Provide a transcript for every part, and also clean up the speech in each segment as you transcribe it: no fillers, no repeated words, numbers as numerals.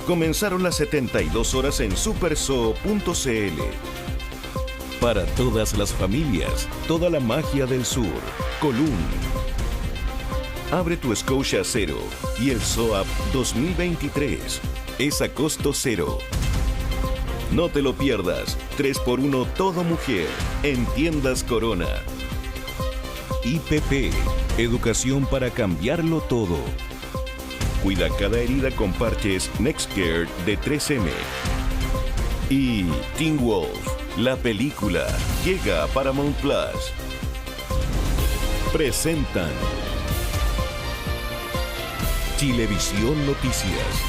Comenzaron las 72 horas en supersoo.cl. Para todas las familias, toda la magia del sur. Colún. Abre tu Scotia Cero y el SOAP 2023 es a costo cero. No te lo pierdas, 3x1 todo mujer en Tiendas Corona. IPP, educación para cambiarlo todo. Cuida cada herida con parches NextCare de 3M. Y Teen Wolf, la película, llega a Paramount Plus. Presentan Chilevisión Noticias.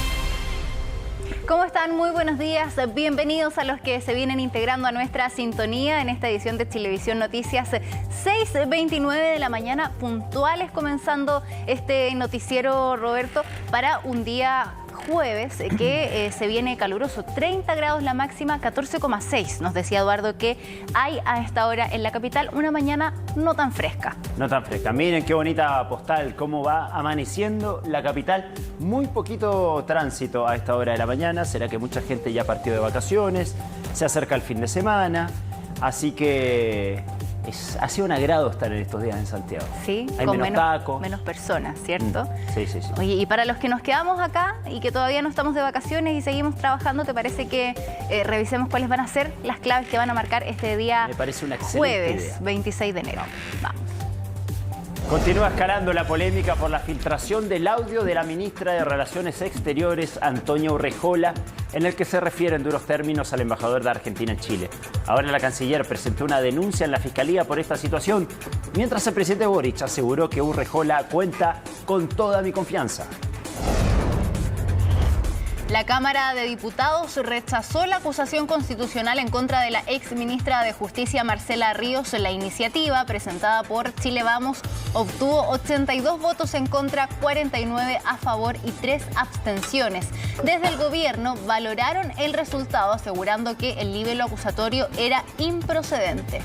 ¿Cómo están? Muy buenos días. Bienvenidos a los que se vienen integrando a nuestra sintonía en esta edición de Chilevisión Noticias. 6:29 de la mañana, puntuales, comenzando este noticiero, Roberto, para un día jueves que se viene caluroso. 30 grados la máxima, 14,6. Nos decía Eduardo que hay a esta hora en la capital una mañana no tan fresca. No tan fresca. Miren qué bonita postal, cómo va amaneciendo la capital. Muy poquito tránsito a esta hora de la mañana. Será que mucha gente ya partió de vacaciones, se acerca el fin de semana. Así que ha sido un agrado estar en estos días en Santiago. Sí, hay con menos tacos, menos personas, ¿cierto? Sí, sí, sí. Oye, y para los que nos quedamos acá y que todavía no estamos de vacaciones y seguimos trabajando, ¿te parece que revisemos cuáles van a ser las claves que van a marcar este día? Me parece una excelente jueves idea. 26 de enero? Vamos. Continúa escalando la polémica por la filtración del audio de la ministra de Relaciones Exteriores, Antonia Urrejola, en el que se refiere en duros términos al embajador de Argentina en Chile. Ahora la canciller presentó una denuncia en la Fiscalía por esta situación, mientras el presidente Boric aseguró que Urrejola cuenta con toda mi confianza. La Cámara de Diputados rechazó la acusación constitucional en contra de la ex ministra de Justicia, Marcela Ríos. La iniciativa, presentada por Chile Vamos, obtuvo 82 votos en contra, 49 a favor y 3 abstenciones. Desde el gobierno valoraron el resultado, asegurando que el libelo acusatorio era improcedente.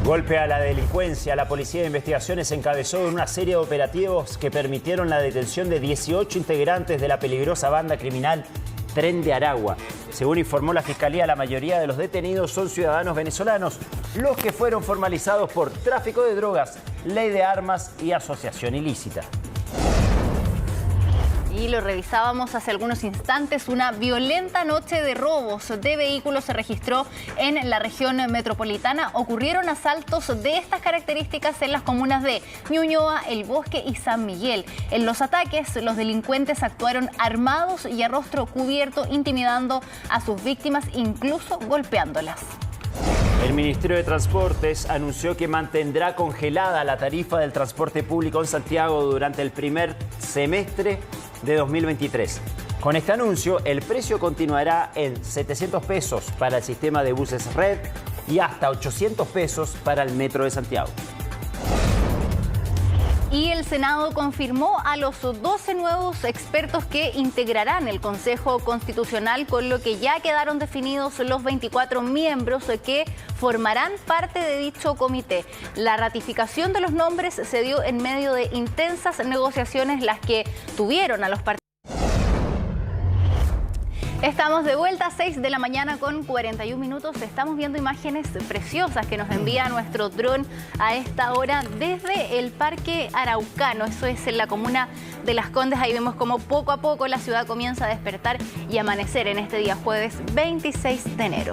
Golpe a la delincuencia. La Policía de Investigaciones encabezó una serie de operativos que permitieron la detención de 18 integrantes de la peligrosa banda criminal Tren de Aragua. Según informó la Fiscalía, la mayoría de los detenidos son ciudadanos venezolanos, los que fueron formalizados por tráfico de drogas, ley de armas y asociación ilícita. Y lo revisábamos hace algunos instantes, una violenta noche de robos de vehículos se registró en la región metropolitana. Ocurrieron asaltos de estas características en las comunas de Ñuñoa, El Bosque y San Miguel. En los ataques, los delincuentes actuaron armados y a rostro cubierto, intimidando a sus víctimas, incluso golpeándolas. El Ministerio de Transportes anunció que mantendrá congelada la tarifa del transporte público en Santiago durante el primer semestre de 2023. Con este anuncio, el precio continuará en 700 pesos para el sistema de buses Red y hasta 800 pesos para el Metro de Santiago. Y el Senado confirmó a los 12 nuevos expertos que integrarán el Consejo Constitucional, con lo que ya quedaron definidos los 24 miembros que formarán parte de dicho comité. La ratificación de los nombres se dio en medio de intensas negociaciones, las que tuvieron a los partidos. Estamos de vuelta a 6 de la mañana con 41 minutos. Estamos viendo imágenes preciosas que nos envía nuestro dron a esta hora desde el Parque Araucano. Eso es en la comuna de Las Condes. Ahí vemos cómo poco a poco la ciudad comienza a despertar y amanecer en este día jueves 26 de enero.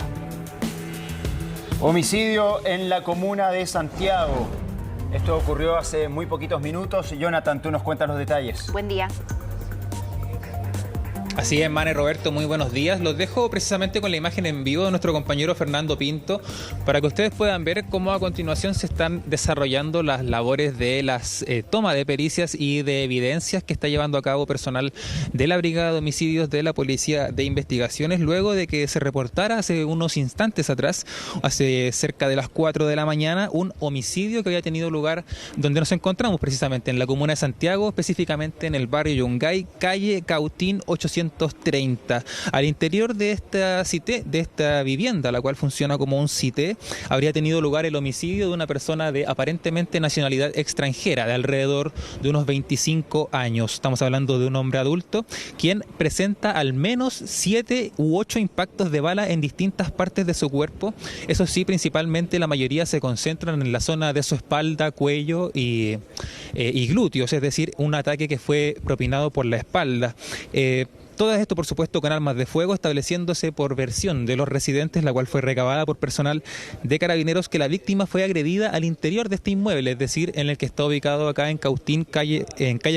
Homicidio en la comuna de Santiago. Esto ocurrió hace muy poquitos minutos. Jonathan, tú nos cuentas los detalles. Buen día. Así es, Mane, Roberto, muy buenos días. Los dejo precisamente con la imagen en vivo de nuestro compañero Fernando Pinto para que ustedes puedan ver cómo a continuación se están desarrollando las labores de las toma de pericias y de evidencias que está llevando a cabo personal de la Brigada de Homicidios de la Policía de Investigaciones, luego de que se reportara hace unos instantes atrás, hace cerca de las 4 de la mañana, un homicidio que había tenido lugar donde nos encontramos precisamente en la comuna de Santiago, específicamente en el barrio Yungay, calle Cautín 800 1830. Al interior de esta vivienda, la cual funciona como un CITE, habría tenido lugar el homicidio de una persona de aparentemente nacionalidad extranjera, de alrededor de unos 25 años. Estamos hablando de un hombre adulto, quien presenta al menos 7 u 8 impactos de bala en distintas partes de su cuerpo. Eso sí, principalmente la mayoría se concentran en la zona de su espalda, cuello y glúteos, es decir, un ataque que fue propinado por la espalda. Todo esto, por supuesto, con armas de fuego, estableciéndose por versión de los residentes, la cual fue recabada por personal de Carabineros, que la víctima fue agredida al interior de este inmueble, es decir, en el que está ubicado acá en Cautín, calle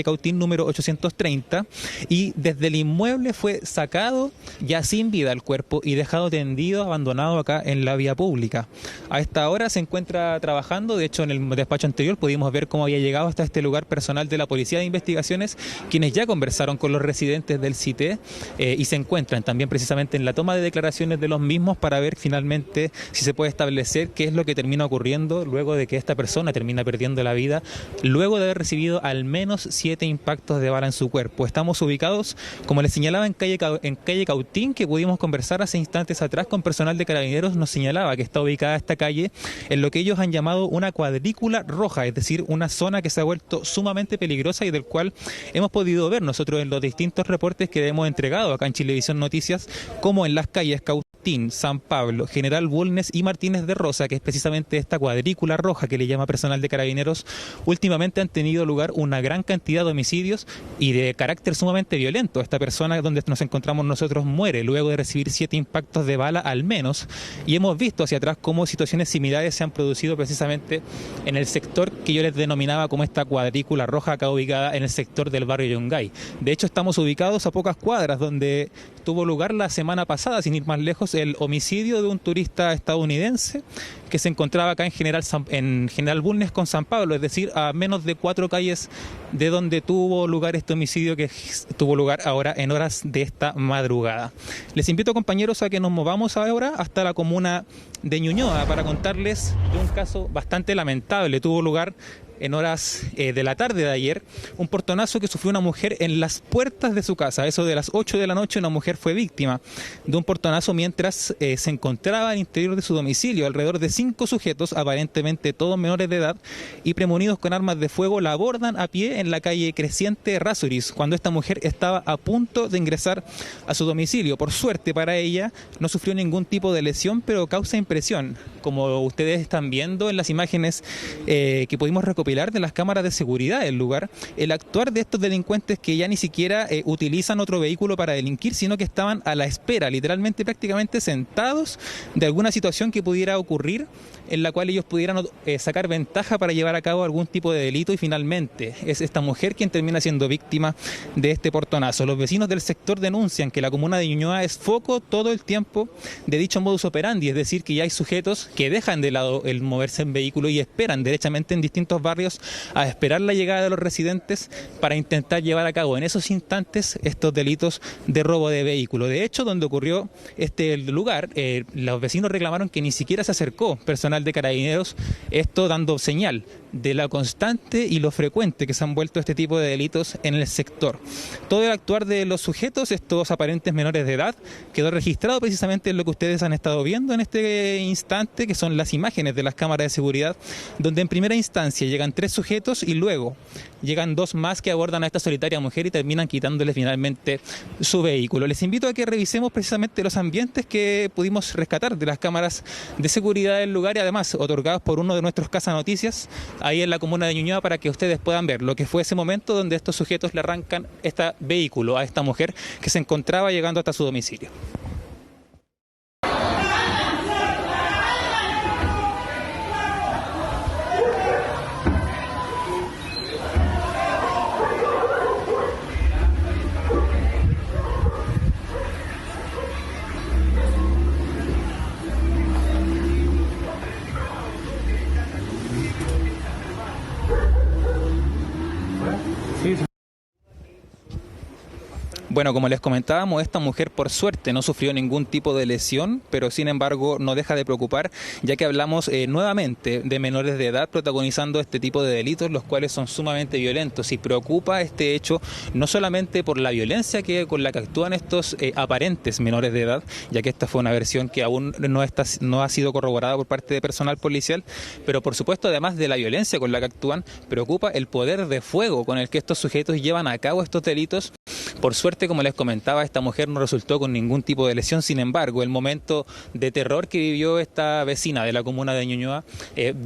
Cautín número 830, y desde el inmueble fue sacado ya sin vida el cuerpo y dejado tendido, abandonado acá en la vía pública. A esta hora se encuentra trabajando, de hecho en el despacho anterior pudimos ver cómo había llegado hasta este lugar personal de la Policía de Investigaciones, quienes ya conversaron con los residentes del CITE, y se encuentran también precisamente en la toma de declaraciones de los mismos para ver finalmente si se puede establecer qué es lo que termina ocurriendo luego de que esta persona termina perdiendo la vida, luego de haber recibido al menos 7 impactos de bala en su cuerpo. Estamos ubicados, como les señalaba, en calle Cautín, que pudimos conversar hace instantes atrás con personal de Carabineros. Nos señalaba que está ubicada esta calle en lo que ellos han llamado una cuadrícula roja, es decir, una zona que se ha vuelto sumamente peligrosa y del cual hemos podido ver nosotros en los distintos reportes que hemos entregado acá en Chilevisión Noticias, como en las calles Cautín, San Pablo, General Bulnes y Martínez de Rosa, que es precisamente esta cuadrícula roja que le llama personal de Carabineros. Últimamente han tenido lugar una gran cantidad de homicidios y de carácter sumamente violento. Esta persona donde nos encontramos nosotros muere luego de recibir 7 impactos de bala al menos, y hemos visto hacia atrás cómo situaciones similares se han producido precisamente en el sector que yo les denominaba como esta cuadrícula roja, acá ubicada en el sector del barrio Yungay. De hecho, estamos ubicados a pocas cuadras donde tuvo lugar la semana pasada, sin ir más lejos, el homicidio de un turista estadounidense que se encontraba acá en General Bulnes con San Pablo, es decir, a menos de 4 calles de donde tuvo lugar este homicidio, que tuvo lugar ahora en horas de esta madrugada. Les invito, compañeros, a que nos movamos ahora hasta la comuna de Ñuñoa para contarles de un caso bastante lamentable. Tuvo lugar en horas de la tarde de ayer, un portonazo que sufrió una mujer en las puertas de su casa. Eso de las 8 de la noche, una mujer fue víctima de un portonazo mientras se encontraba al interior de su domicilio. Alrededor de 5 sujetos, aparentemente todos menores de edad y premonidos con armas de fuego, la abordan a pie en la calle Creciente Errázuriz, cuando esta mujer estaba a punto de ingresar a su domicilio. Por suerte para ella, no sufrió ningún tipo de lesión, pero causa impresión, como ustedes están viendo en las imágenes que pudimos recopilar de las cámaras de seguridad del lugar, el actuar de estos delincuentes que ya ni siquiera utilizan otro vehículo para delinquir, sino que estaban a la espera, literalmente prácticamente sentados, de alguna situación que pudiera ocurrir en la cual ellos pudieran sacar ventaja para llevar a cabo algún tipo de delito, y finalmente es esta mujer quien termina siendo víctima de este portonazo. Los vecinos del sector denuncian que la comuna de Ñuñoa es foco todo el tiempo de dicho modus operandi, es decir, que ya hay sujetos que dejan de lado el moverse en vehículo y esperan derechamente en distintos barrios a esperar la llegada de los residentes para intentar llevar a cabo en esos instantes estos delitos de robo de vehículo. De hecho, donde ocurrió este lugar, los vecinos reclamaron que ni siquiera se acercó personal de Carabineros, esto dando señal de la constante y lo frecuente que se han vuelto este tipo de delitos en el sector. Todo el actuar de los sujetos, estos aparentes menores de edad, quedó registrado precisamente en lo que ustedes han estado viendo en este instante, que son las imágenes de las cámaras de seguridad, donde en primera instancia llegan 3 sujetos y luego llegan 2 más que abordan a esta solitaria mujer y terminan quitándole finalmente su vehículo. Les invito a que revisemos precisamente los ambientes que pudimos rescatar de las cámaras de seguridad del lugar, y además otorgados por uno de nuestros cazanoticias ahí en la comuna de Ñuñoa, para que ustedes puedan ver lo que fue ese momento donde estos sujetos le arrancan este vehículo a esta mujer que se encontraba llegando hasta su domicilio. Bueno, como les comentábamos, esta mujer por suerte no sufrió ningún tipo de lesión, pero sin embargo no deja de preocupar, ya que hablamos nuevamente de menores de edad protagonizando este tipo de delitos, los cuales son sumamente violentos, y preocupa este hecho no solamente por la violencia con la que actúan estos aparentes menores de edad, ya que esta fue una versión que aún no ha sido corroborada por parte de personal policial, pero por supuesto, además de la violencia con la que actúan, preocupa el poder de fuego con el que estos sujetos llevan a cabo estos delitos. Por suerte, como les comentaba, esta mujer no resultó con ningún tipo de lesión. Sin embargo, el momento de terror que vivió esta vecina de la comuna de Ñuñoa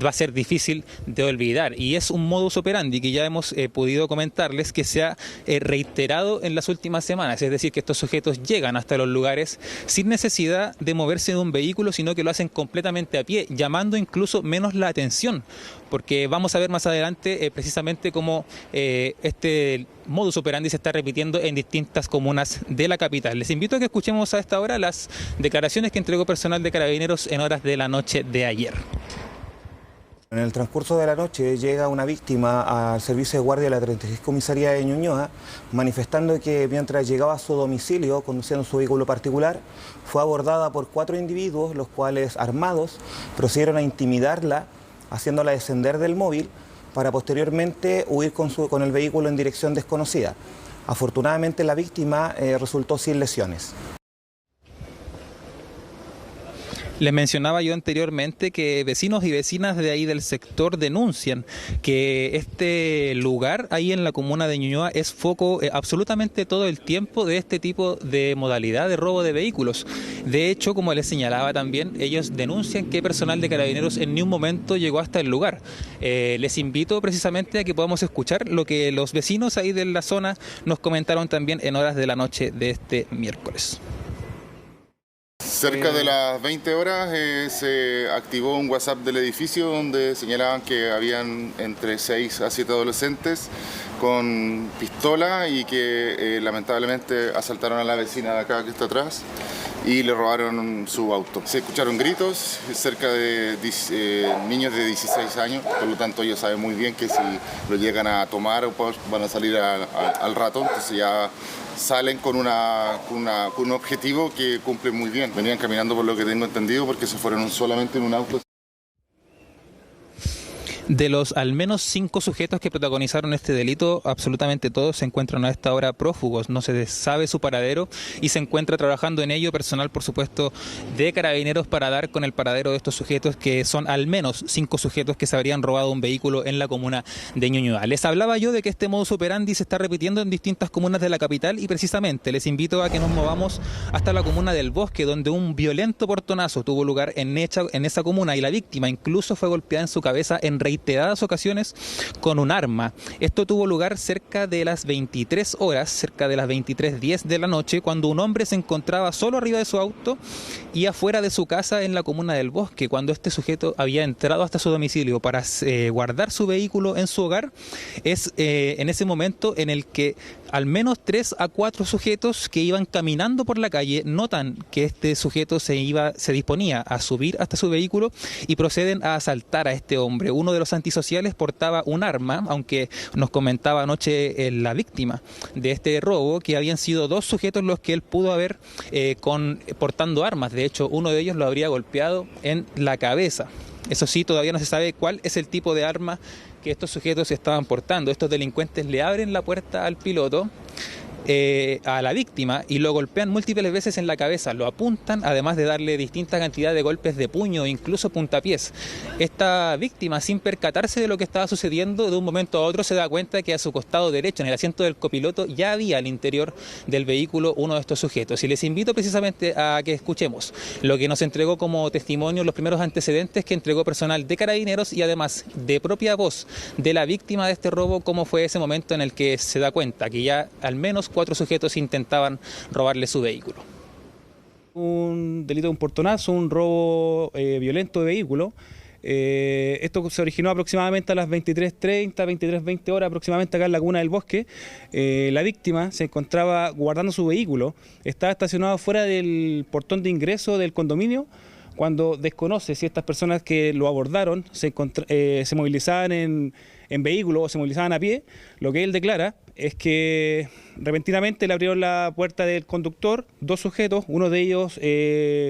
va a ser difícil de olvidar, y es un modus operandi que ya hemos podido comentarles que se ha reiterado en las últimas semanas, es decir, que estos sujetos llegan hasta los lugares sin necesidad de moverse de un vehículo, sino que lo hacen completamente a pie, llamando incluso menos la atención, porque vamos a ver más adelante precisamente cómo este modus operandi se está repitiendo en distintas comunas de la capital. Les invito a que escuchemos a esta hora las declaraciones que entregó personal de Carabineros en horas de la noche de ayer. En el transcurso de la noche llega una víctima al servicio de guardia de la 36 Comisaría de Ñuñoa, manifestando que mientras llegaba a su domicilio conduciendo su vehículo particular, fue abordada por 4 individuos, los cuales armados procedieron a intimidarla, haciéndola descender del móvil para posteriormente huir con el vehículo en dirección desconocida. Afortunadamente la víctima resultó sin lesiones. Les mencionaba yo anteriormente que vecinos y vecinas de ahí del sector denuncian que este lugar ahí en la comuna de Ñuñoa es foco absolutamente todo el tiempo de este tipo de modalidad de robo de vehículos. De hecho, como les señalaba también, ellos denuncian que personal de Carabineros en ningún momento llegó hasta el lugar. Les invito precisamente a que podamos escuchar lo que los vecinos ahí de la zona nos comentaron también en horas de la noche de este miércoles. Cerca de las 20 horas se activó un WhatsApp del edificio donde señalaban que habían entre 6 a 7 adolescentes con pistola y que lamentablemente asaltaron a la vecina de acá que está atrás y le robaron su auto. Se escucharon gritos cerca de niños de 16 años, por lo tanto ellos saben muy bien que si lo llegan a tomar van a salir al rato, entonces ya salen con un objetivo que cumple muy bien. Venían caminando por lo que tengo entendido porque se fueron solamente en un auto. De los al menos 5 sujetos que protagonizaron este delito, absolutamente todos se encuentran a esta hora prófugos, no se sabe su paradero y se encuentra trabajando en ello personal, por supuesto, de Carabineros para dar con el paradero de estos sujetos, que son al menos 5 sujetos que se habrían robado un vehículo en la comuna de Ñuñoa. Les hablaba yo de que este modus operandi se está repitiendo en distintas comunas de la capital y precisamente les invito a que nos movamos hasta la comuna del Bosque, donde un violento portonazo tuvo lugar en esa comuna y la víctima incluso fue golpeada en su cabeza en reiteradas ocasiones con un arma. Esto tuvo lugar cerca de las 23 horas, cerca de las 23:10 de la noche, cuando un hombre se encontraba solo arriba de su auto y afuera de su casa en la comuna del Bosque, cuando este sujeto había entrado hasta su domicilio para guardar su vehículo en su hogar. Es en ese momento en el que al menos 3 a 4 sujetos que iban caminando por la calle notan que este sujeto se disponía a subir hasta su vehículo y proceden a asaltar a este hombre. Uno de los antisociales portaba un arma, aunque nos comentaba anoche la víctima de este robo que habían sido 2 sujetos los que él pudo haber portando armas. De hecho, uno de ellos lo habría golpeado en la cabeza. Eso sí, todavía no se sabe cuál es el tipo de arma que estos sujetos estaban portando. Estos delincuentes le abren la puerta al piloto, a la víctima, y lo golpean múltiples veces en la cabeza, lo apuntan, además de darle distinta cantidad de golpes de puño e incluso puntapiés. Esta víctima, sin percatarse de lo que estaba sucediendo, de un momento a otro se da cuenta que a su costado derecho, en el asiento del copiloto, ya había al interior del vehículo uno de estos sujetos. Y les invito precisamente a que escuchemos lo que nos entregó como testimonio, los primeros antecedentes que entregó personal de Carabineros y además de propia voz de la víctima de este robo, cómo fue ese momento en el que se da cuenta que ya al menos 4 sujetos intentaban robarle su vehículo. Un delito de un portonazo, un robo violento de vehículo. Esto se originó aproximadamente a las 23:30, 23:20 horas aproximadamente acá en la comuna del Bosque. La víctima se encontraba guardando su vehículo, estaba estacionado fuera del portón de ingreso del condominio, cuando desconoce si estas personas que lo abordaron se movilizaban en vehículo o se movilizaban a pie. Lo que él declara es que repentinamente le abrieron la puerta del conductor 2 sujetos, uno de ellos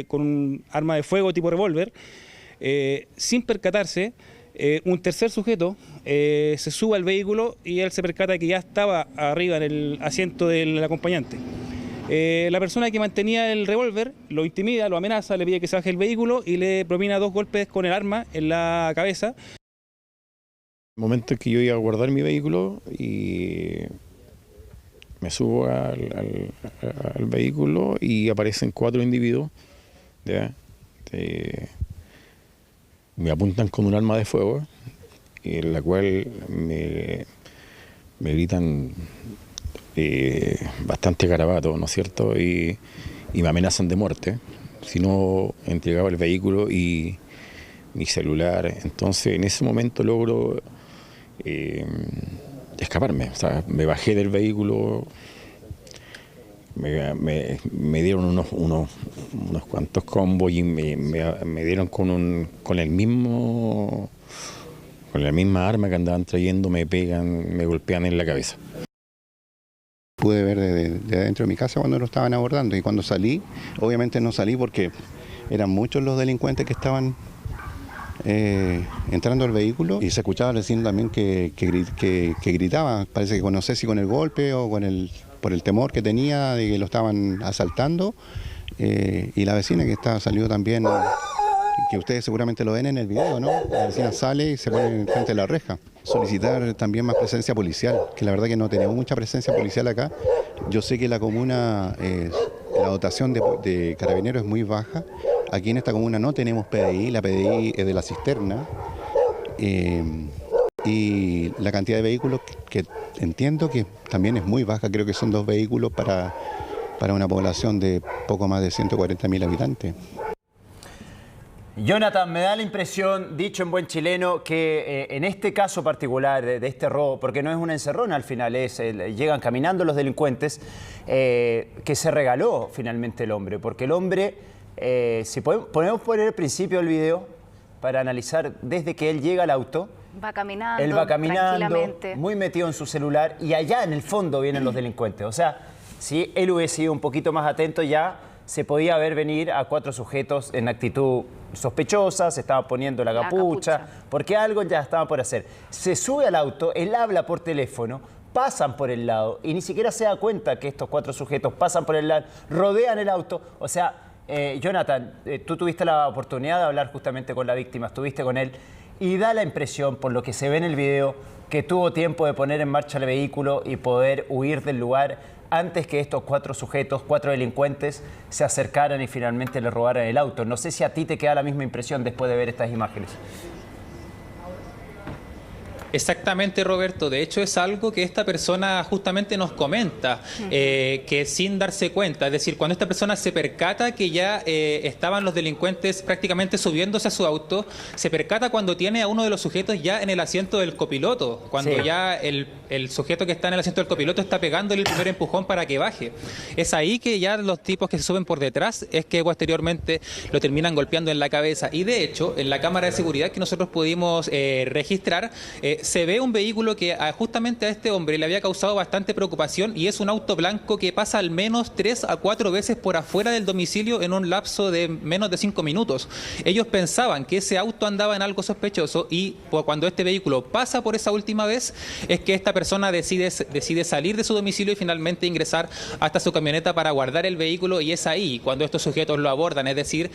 con un arma de fuego tipo revólver. Sin percatarse, un tercer sujeto se sube al vehículo y él se percata que ya estaba arriba en el asiento del acompañante. La persona que mantenía el revólver lo intimida, lo amenaza, le pide que se baje el vehículo y le propina 2 golpes con el arma en la cabeza. El momento en que yo iba a guardar mi vehículo y me subo al vehículo y aparecen 4 individuos, ¿ya? Me apuntan con un arma de fuego, en la cual me gritan bastante garabato, ¿no es cierto? Y me amenazan de muerte si no entregaba el vehículo y mi celular. Entonces en ese momento logro escaparme. O sea, me bajé del vehículo, me dieron unos cuantos combos y me dieron con la misma arma que andaban trayendo, me pegan, me golpean en la cabeza. Pude ver de adentro de mi casa cuando lo estaban abordando, y cuando salí, obviamente no salí porque eran muchos los delincuentes que estaban entrando al vehículo, y se escuchaba recién también que gritaba, parece que no sé si con el golpe o por el temor que tenía de que lo estaban asaltando, y la vecina que salió también, que ustedes seguramente lo ven en el video, ¿no? La vecina sale y se pone frente a la reja. Solicitar también más presencia policial, que la verdad que no tenemos mucha presencia policial acá. Yo sé que la comuna, la dotación de carabineros es muy baja. Aquí en esta comuna no tenemos PDI, la PDI es de la cisterna. Y la cantidad de vehículos que entiendo que también es muy baja, creo que son 2 vehículos para una población de poco más de 140.000 habitantes. Jonathan, me da la impresión, dicho en buen chileno, que en este caso particular de este robo, porque no es una encerrona al final, llegan caminando los delincuentes, que se regaló finalmente el hombre, porque el hombre, si podemos poner el principio del video para analizar desde que él llega al auto. Él va caminando, muy metido en su celular, y allá en el fondo vienen los delincuentes. O sea, si él hubiese sido un poquito más atento, ya se podía ver venir a 4 sujetos en actitud sospechosa, se estaban poniendo la capucha, porque algo ya estaba por hacer. Se sube al auto, él habla por teléfono, pasan por el lado y ni siquiera se da cuenta que estos 4 sujetos pasan por el lado, rodean el auto. O sea, Jonathan, tú tuviste la oportunidad de hablar justamente con la víctima, estuviste con él, y da la impresión, por lo que se ve en el video, que tuvo tiempo de poner en marcha el vehículo y poder huir del lugar antes que estos 4 sujetos, 4 delincuentes, se acercaran y finalmente le robaran el auto. No sé si a ti te queda la misma impresión después de ver estas imágenes. Exactamente, Roberto. De hecho, es algo que esta persona justamente nos comenta, que sin darse cuenta, es decir, cuando esta persona se percata que ya estaban los delincuentes prácticamente subiéndose a su auto, se percata cuando tiene a uno de los sujetos ya en el asiento del copiloto, cuando ya el sujeto que está en el asiento del copiloto está pegándole el primer empujón para que baje. Es ahí que ya los tipos que se suben por detrás es que posteriormente lo terminan golpeando en la cabeza. Y de hecho, en la cámara de seguridad que nosotros pudimos registrar, se ve un vehículo que justamente a este hombre le había causado bastante preocupación, y es un auto blanco que pasa al menos 3 a 4 veces por afuera del domicilio en un lapso de menos de 5 minutos. Ellos pensaban que ese auto andaba en algo sospechoso, y cuando este vehículo pasa por esa última vez es que esta persona decide salir de su domicilio y finalmente ingresar hasta su camioneta para guardar el vehículo, y es ahí cuando estos sujetos lo abordan. Es decir,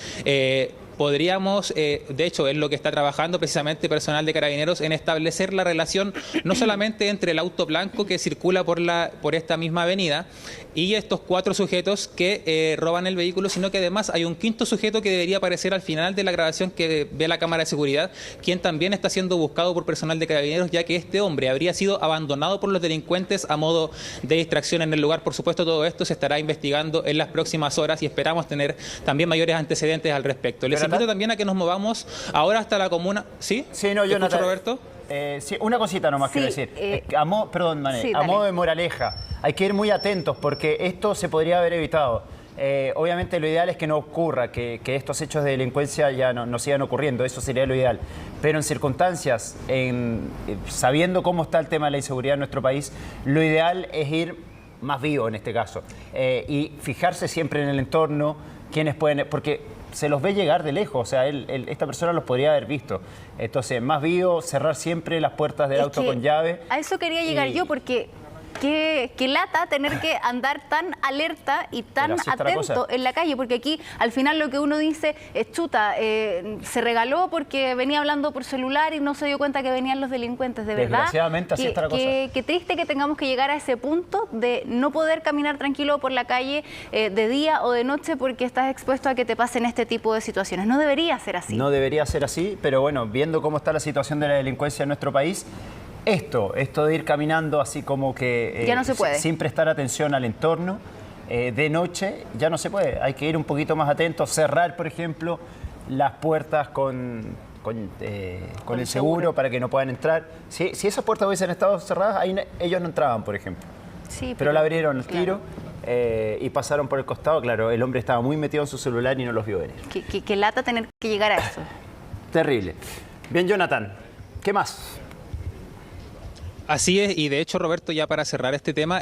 podríamos, de hecho es lo que está trabajando precisamente personal de Carabineros, en establecer la relación no solamente entre el auto blanco que circula por esta misma avenida y estos 4 sujetos que roban el vehículo, sino que además hay un 5.º sujeto que debería aparecer al final de la grabación que ve la cámara de seguridad, quien también está siendo buscado por personal de Carabineros, ya que este hombre habría sido abandonado por los delincuentes a modo de distracción en el lugar. Por supuesto, todo esto se estará investigando en las próximas horas y esperamos tener también mayores antecedentes al respecto. Les invito también a que nos movamos ahora hasta la comuna. ¿Sí? Sí, no, Jonathan. Roberto? Sí, una cosita nomás quiero decir. A modo de moraleja, hay que ir muy atentos porque esto se podría haber evitado. Obviamente lo ideal es que no ocurra, que estos hechos de delincuencia ya no sigan ocurriendo, eso sería lo ideal. Pero en circunstancias, sabiendo cómo está el tema de la inseguridad en nuestro país, lo ideal es ir más vivo en este caso. Y fijarse siempre en el entorno, quiénes pueden... Porque se los ve llegar de lejos, o sea, esta persona los podría haber visto. Entonces, más vivo, cerrar siempre las puertas del auto con llave. A eso quería llegar yo, porque... Qué lata tener que andar tan alerta y tan atento en la calle, porque aquí al final lo que uno dice es chuta, se regaló porque venía hablando por celular y no se dio cuenta que venían los delincuentes, de verdad. Desgraciadamente así está la cosa. Qué triste que tengamos que llegar a ese punto de no poder caminar tranquilo por la calle de día o de noche porque estás expuesto a que te pasen este tipo de situaciones. No debería ser así. No debería ser así, pero bueno, viendo cómo está la situación de la delincuencia en nuestro país, esto de ir caminando así como que ya no se puede. Sin prestar atención al entorno, de noche ya no se puede. Hay que ir un poquito más atentos, cerrar, por ejemplo, las puertas con el seguro para que no puedan entrar. Si esas puertas hubiesen estado cerradas, ahí ellos no entraban, por ejemplo. Sí, pero la abrieron el tiro y pasaron por el costado. Claro, el hombre estaba muy metido en su celular y no los vio venir. Qué lata tener que llegar a eso. Terrible. Bien, Jonathan, ¿qué más? Así es, y de hecho, Roberto, ya para cerrar este tema,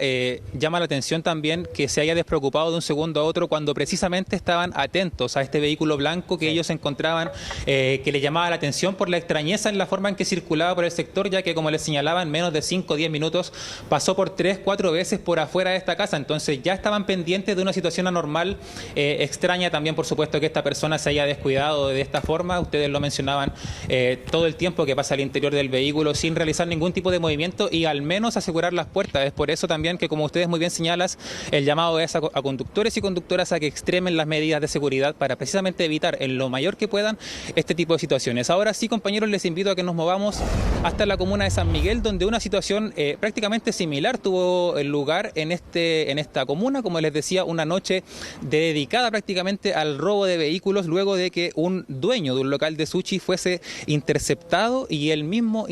llama la atención también que se haya despreocupado de un segundo a otro cuando precisamente estaban atentos a este vehículo blanco que ellos encontraban, que le llamaba la atención por la extrañeza en la forma en que circulaba por el sector, ya que, como les señalaba, en menos de 5 o 10 minutos pasó por 3 o 4 veces por afuera de esta casa. Entonces ya estaban pendientes de una situación anormal, extraña también, por supuesto, que esta persona se haya descuidado de esta forma. Ustedes lo mencionaban, todo el tiempo que pasa al interior del vehículo sin realizar ningún tipo de movimiento y al menos asegurar las puertas. Es por eso también que, como ustedes muy bien señalas, el llamado es a conductores y conductoras a que extremen las medidas de seguridad para precisamente evitar en lo mayor que puedan este tipo de situaciones. Ahora sí, compañeros, les invito a que nos movamos hasta la comuna de San Miguel, donde una situación prácticamente similar tuvo lugar en esta comuna. Como les decía, una noche dedicada prácticamente al robo de vehículos, luego de que un dueño de un local de sushi fuese interceptado y él mismo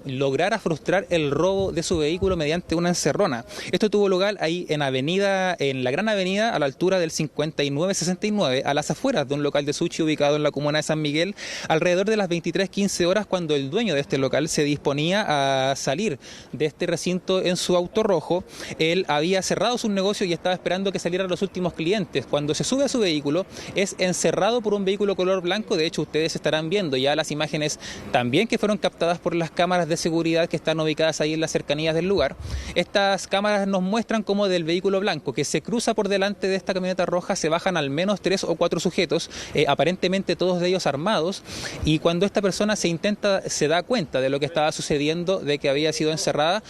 lograra frustrar el robo de su vehículo mediante una encerrona. Esto tuvo lugar ahí en la Gran Avenida, a la altura del 5969, a las afueras de un local de sushi ubicado en la comuna de San Miguel, alrededor de las 23:15 horas, cuando el dueño de este local se disponía a salir de este recinto en su auto rojo. Él había cerrado su negocio y estaba esperando que salieran los últimos clientes. Cuando se sube a su vehículo, es encerrado por un vehículo color blanco. De hecho, ustedes estarán viendo ya las imágenes también que fueron captadas por las cámaras de seguridad que están ubicadas ahí en las cercanías del lugar. Estas cámaras nos muestran cómo del vehículo blanco que se cruza por delante de esta camioneta roja se bajan al menos 3 o 4 sujetos, aparentemente todos de ellos armados, y cuando esta persona se da cuenta de lo que estaba sucediendo, de que había sido encerrada,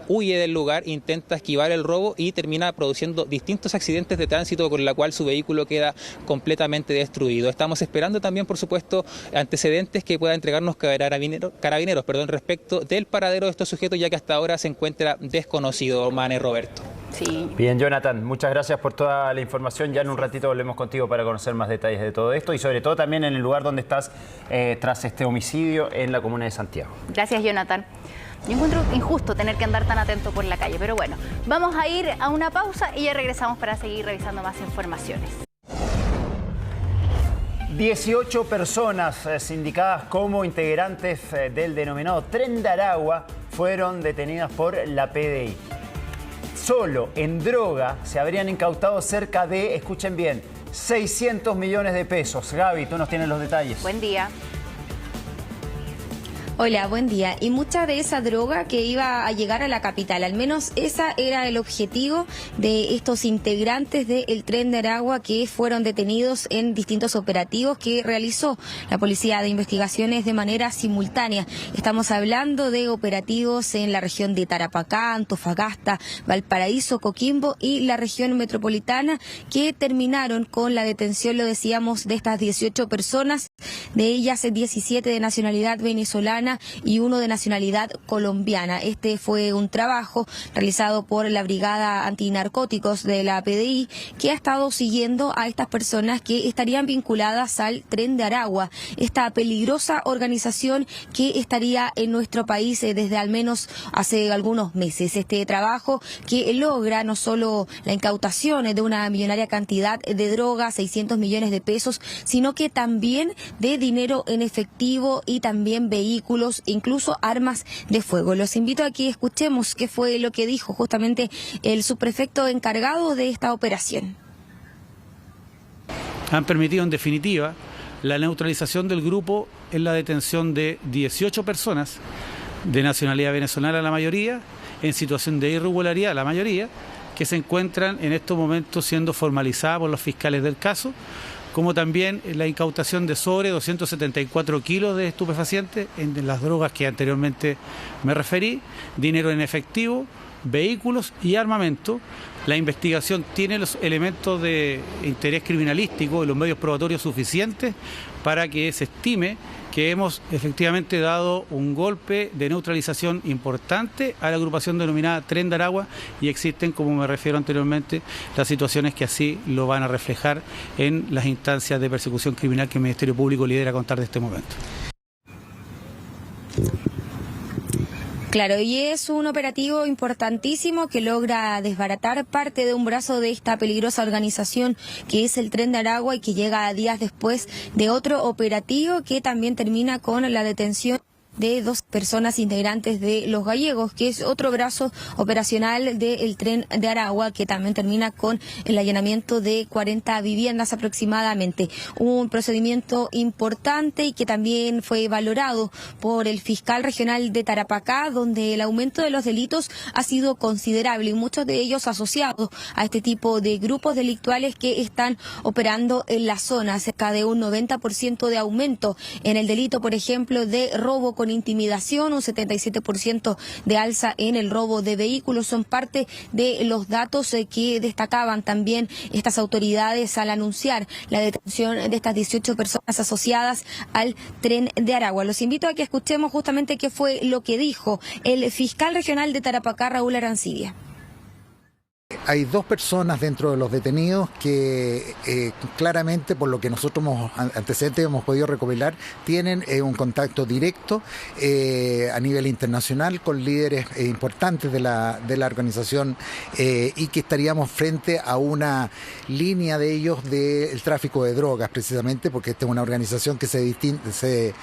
huye del lugar, intenta esquivar el robo y termina produciendo distintos accidentes de tránsito, con la cual su vehículo queda completamente destruido. Estamos esperando también, por supuesto, antecedentes que pueda entregarnos carabineros respecto del paradero de estos sujetos, ya que hasta ahora se encuentra desconocido. Mane, Roberto. Sí. Bien, Jonathan, muchas gracias por toda la información. Ya en un ratito volvemos contigo para conocer más detalles de todo esto y sobre todo también en el lugar donde estás tras este homicidio en la comuna de Santiago. Gracias, Jonathan. Yo encuentro injusto tener que andar tan atento por la calle, pero bueno, vamos a ir a una pausa y ya regresamos para seguir revisando más informaciones. 18 personas sindicadas como integrantes del denominado Tren de Aragua fueron detenidas por la PDI. Solo en droga se habrían incautado cerca de, escuchen bien, 600 millones de pesos. Gaby, tú nos tienes los detalles. Buen día. Hola, buen día. Y mucha de esa droga que iba a llegar a la capital, al menos esa era el objetivo de estos integrantes del Tren de Aragua que fueron detenidos en distintos operativos que realizó la Policía de Investigaciones de manera simultánea. Estamos hablando de operativos en la región de Tarapacá, Antofagasta, Valparaíso, Coquimbo y la región metropolitana, que terminaron con la detención, lo decíamos, de estas 18 personas, de ellas 17 de nacionalidad venezolana haitiana y uno de nacionalidad colombiana. Este fue un trabajo realizado por la Brigada Antinarcóticos de la PDI, que ha estado siguiendo a estas personas que estarían vinculadas al Tren de Aragua, esta peligrosa organización que estaría en nuestro país desde al menos hace algunos meses. Este trabajo que logra no solo la incautación de una millonaria cantidad de drogas, 600 millones de pesos, sino que también de dinero en efectivo y también vehículos, incluso armas de fuego. Los invito a que escuchemos qué fue lo que dijo justamente el subprefecto encargado de esta operación. Han permitido en definitiva la neutralización del grupo en la detención de 18 personas de nacionalidad venezolana, la mayoría, en situación de irregularidad, la mayoría, que se encuentran en estos momentos siendo formalizadas por los fiscales del caso, como también la incautación de sobre 274 kilos de estupefacientes en las drogas que anteriormente me referí, dinero en efectivo, vehículos y armamento. La investigación tiene los elementos de interés criminalístico y los medios probatorios suficientes para que se estime que hemos efectivamente dado un golpe de neutralización importante a la agrupación denominada Tren de Aragua, y existen, como me refiero anteriormente, las situaciones que así lo van a reflejar en las instancias de persecución criminal que el Ministerio Público lidera a contar de este momento. Claro, y es un operativo importantísimo que logra desbaratar parte de un brazo de esta peligrosa organización que es el Tren de Aragua, y que llega a días después de otro operativo que también termina con la detención de 2 personas integrantes de Los Gallegos, que es otro brazo operacional del Tren de Aragua, que también termina con el allanamiento de 40 viviendas aproximadamente. Un procedimiento importante y que también fue valorado por el fiscal regional de Tarapacá, donde el aumento de los delitos ha sido considerable, y muchos de ellos asociados a este tipo de grupos delictuales que están operando en la zona. Cerca de un 90% de aumento en el delito, por ejemplo, de robo con intimidación, un 77% de alza en el robo de vehículos. Son parte de los datos que destacaban también estas autoridades al anunciar la detención de estas 18 personas asociadas al Tren de Aragua. Los invito a que escuchemos justamente qué fue lo que dijo el fiscal regional de Tarapacá, Raúl Arancibia. Hay 2 personas dentro de los detenidos que claramente, por lo que nosotros antecedentes hemos podido recopilar, tienen un contacto directo a nivel internacional con líderes importantes de la organización, y que estaríamos frente a una línea de ellos del tráfico de drogas, precisamente porque esta es una organización que se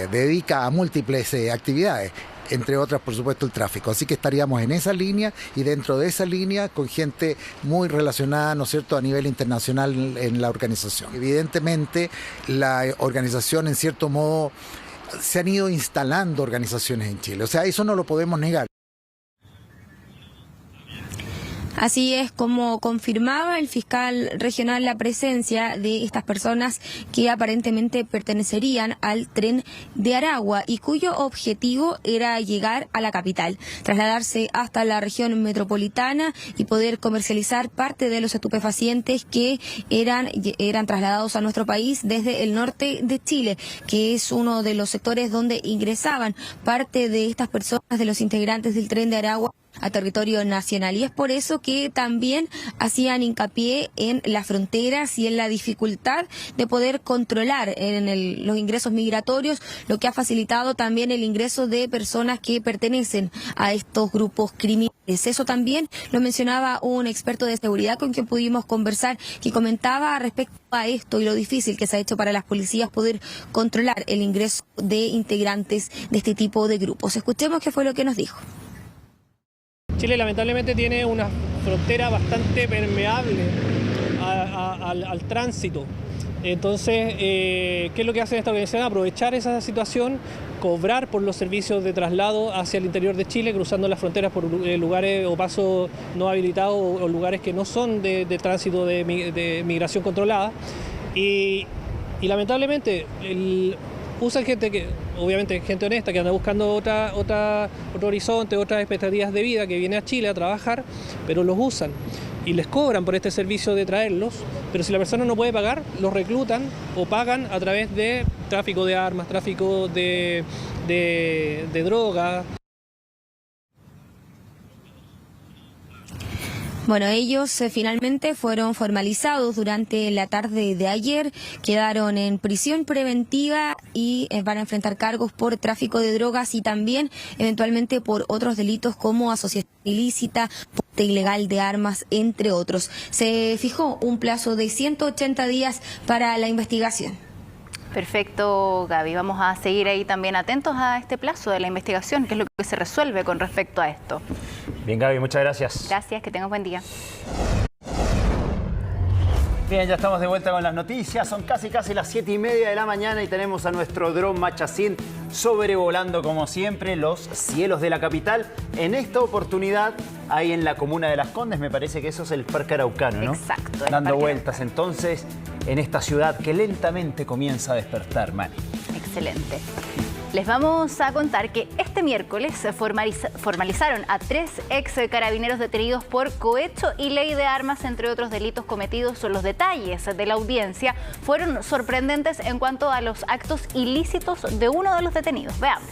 dedica a múltiples actividades, entre otras, por supuesto, el tráfico. Así que estaríamos en esa línea, y dentro de esa línea con gente muy relacionada, ¿no es cierto?, a nivel internacional en la organización. Evidentemente, la organización, en cierto modo, se han ido instalando organizaciones en Chile. O sea, eso no lo podemos negar. Así es como confirmaba el fiscal regional la presencia de estas personas que aparentemente pertenecerían al Tren de Aragua y cuyo objetivo era llegar a la capital, trasladarse hasta la región metropolitana y poder comercializar parte de los estupefacientes que eran trasladados a nuestro país desde el norte de Chile, que es uno de los sectores donde ingresaban parte de estas personas, de los integrantes del Tren de Aragua, a territorio nacional. Y es por eso que también hacían hincapié en las fronteras y en la dificultad de poder controlar los ingresos migratorios, lo que ha facilitado también el ingreso de personas que pertenecen a estos grupos criminales. Eso también lo mencionaba un experto de seguridad con quien pudimos conversar, que comentaba respecto a esto y lo difícil que se ha hecho para las policías poder controlar el ingreso de integrantes de este tipo de grupos. Escuchemos qué fue lo que nos dijo. Chile lamentablemente tiene una frontera bastante permeable al tránsito. Entonces, ¿qué es lo que hace esta organización? Aprovechar esa situación, cobrar por los servicios de traslado hacia el interior de Chile, cruzando las fronteras por lugares o pasos no habilitados o lugares que no son de tránsito de migración controlada. Y lamentablemente usan gente que, obviamente, gente honesta, que anda buscando otro horizonte, otras expectativas de vida, que viene a Chile a trabajar, pero los usan. y les cobran por este servicio de traerlos, pero si la persona no puede pagar, los reclutan o pagan a través de tráfico de armas, tráfico de droga. Bueno, ellos finalmente fueron formalizados durante la tarde de ayer, quedaron en prisión preventiva y van a enfrentar cargos por tráfico de drogas y también eventualmente por otros delitos como asociación ilícita, porte ilegal de armas, entre otros. Se fijó un plazo de 180 días para la investigación. Perfecto, Gaby. Vamos a seguir ahí también atentos a este plazo de la investigación, que es lo que se resuelve con respecto a esto. Bien, Gaby, muchas gracias. Gracias, que tengas buen día. Bien, ya estamos de vuelta con las noticias. Son casi las 7:30 de la mañana y tenemos a nuestro dron Machacín sobrevolando, como siempre, los cielos de la capital. En esta oportunidad, ahí en la comuna de Las Condes, me parece que eso es el Parque Araucano, ¿no? Exacto. Dando vueltas, entonces, en esta ciudad que lentamente comienza a despertar, Mani. Excelente. Les vamos a contar que este miércoles se formalizaron a 3 ex carabineros detenidos por cohecho y ley de armas, entre otros delitos cometidos. Los detalles de la audiencia fueron sorprendentes en cuanto a los actos ilícitos de uno de los detenidos. Veamos.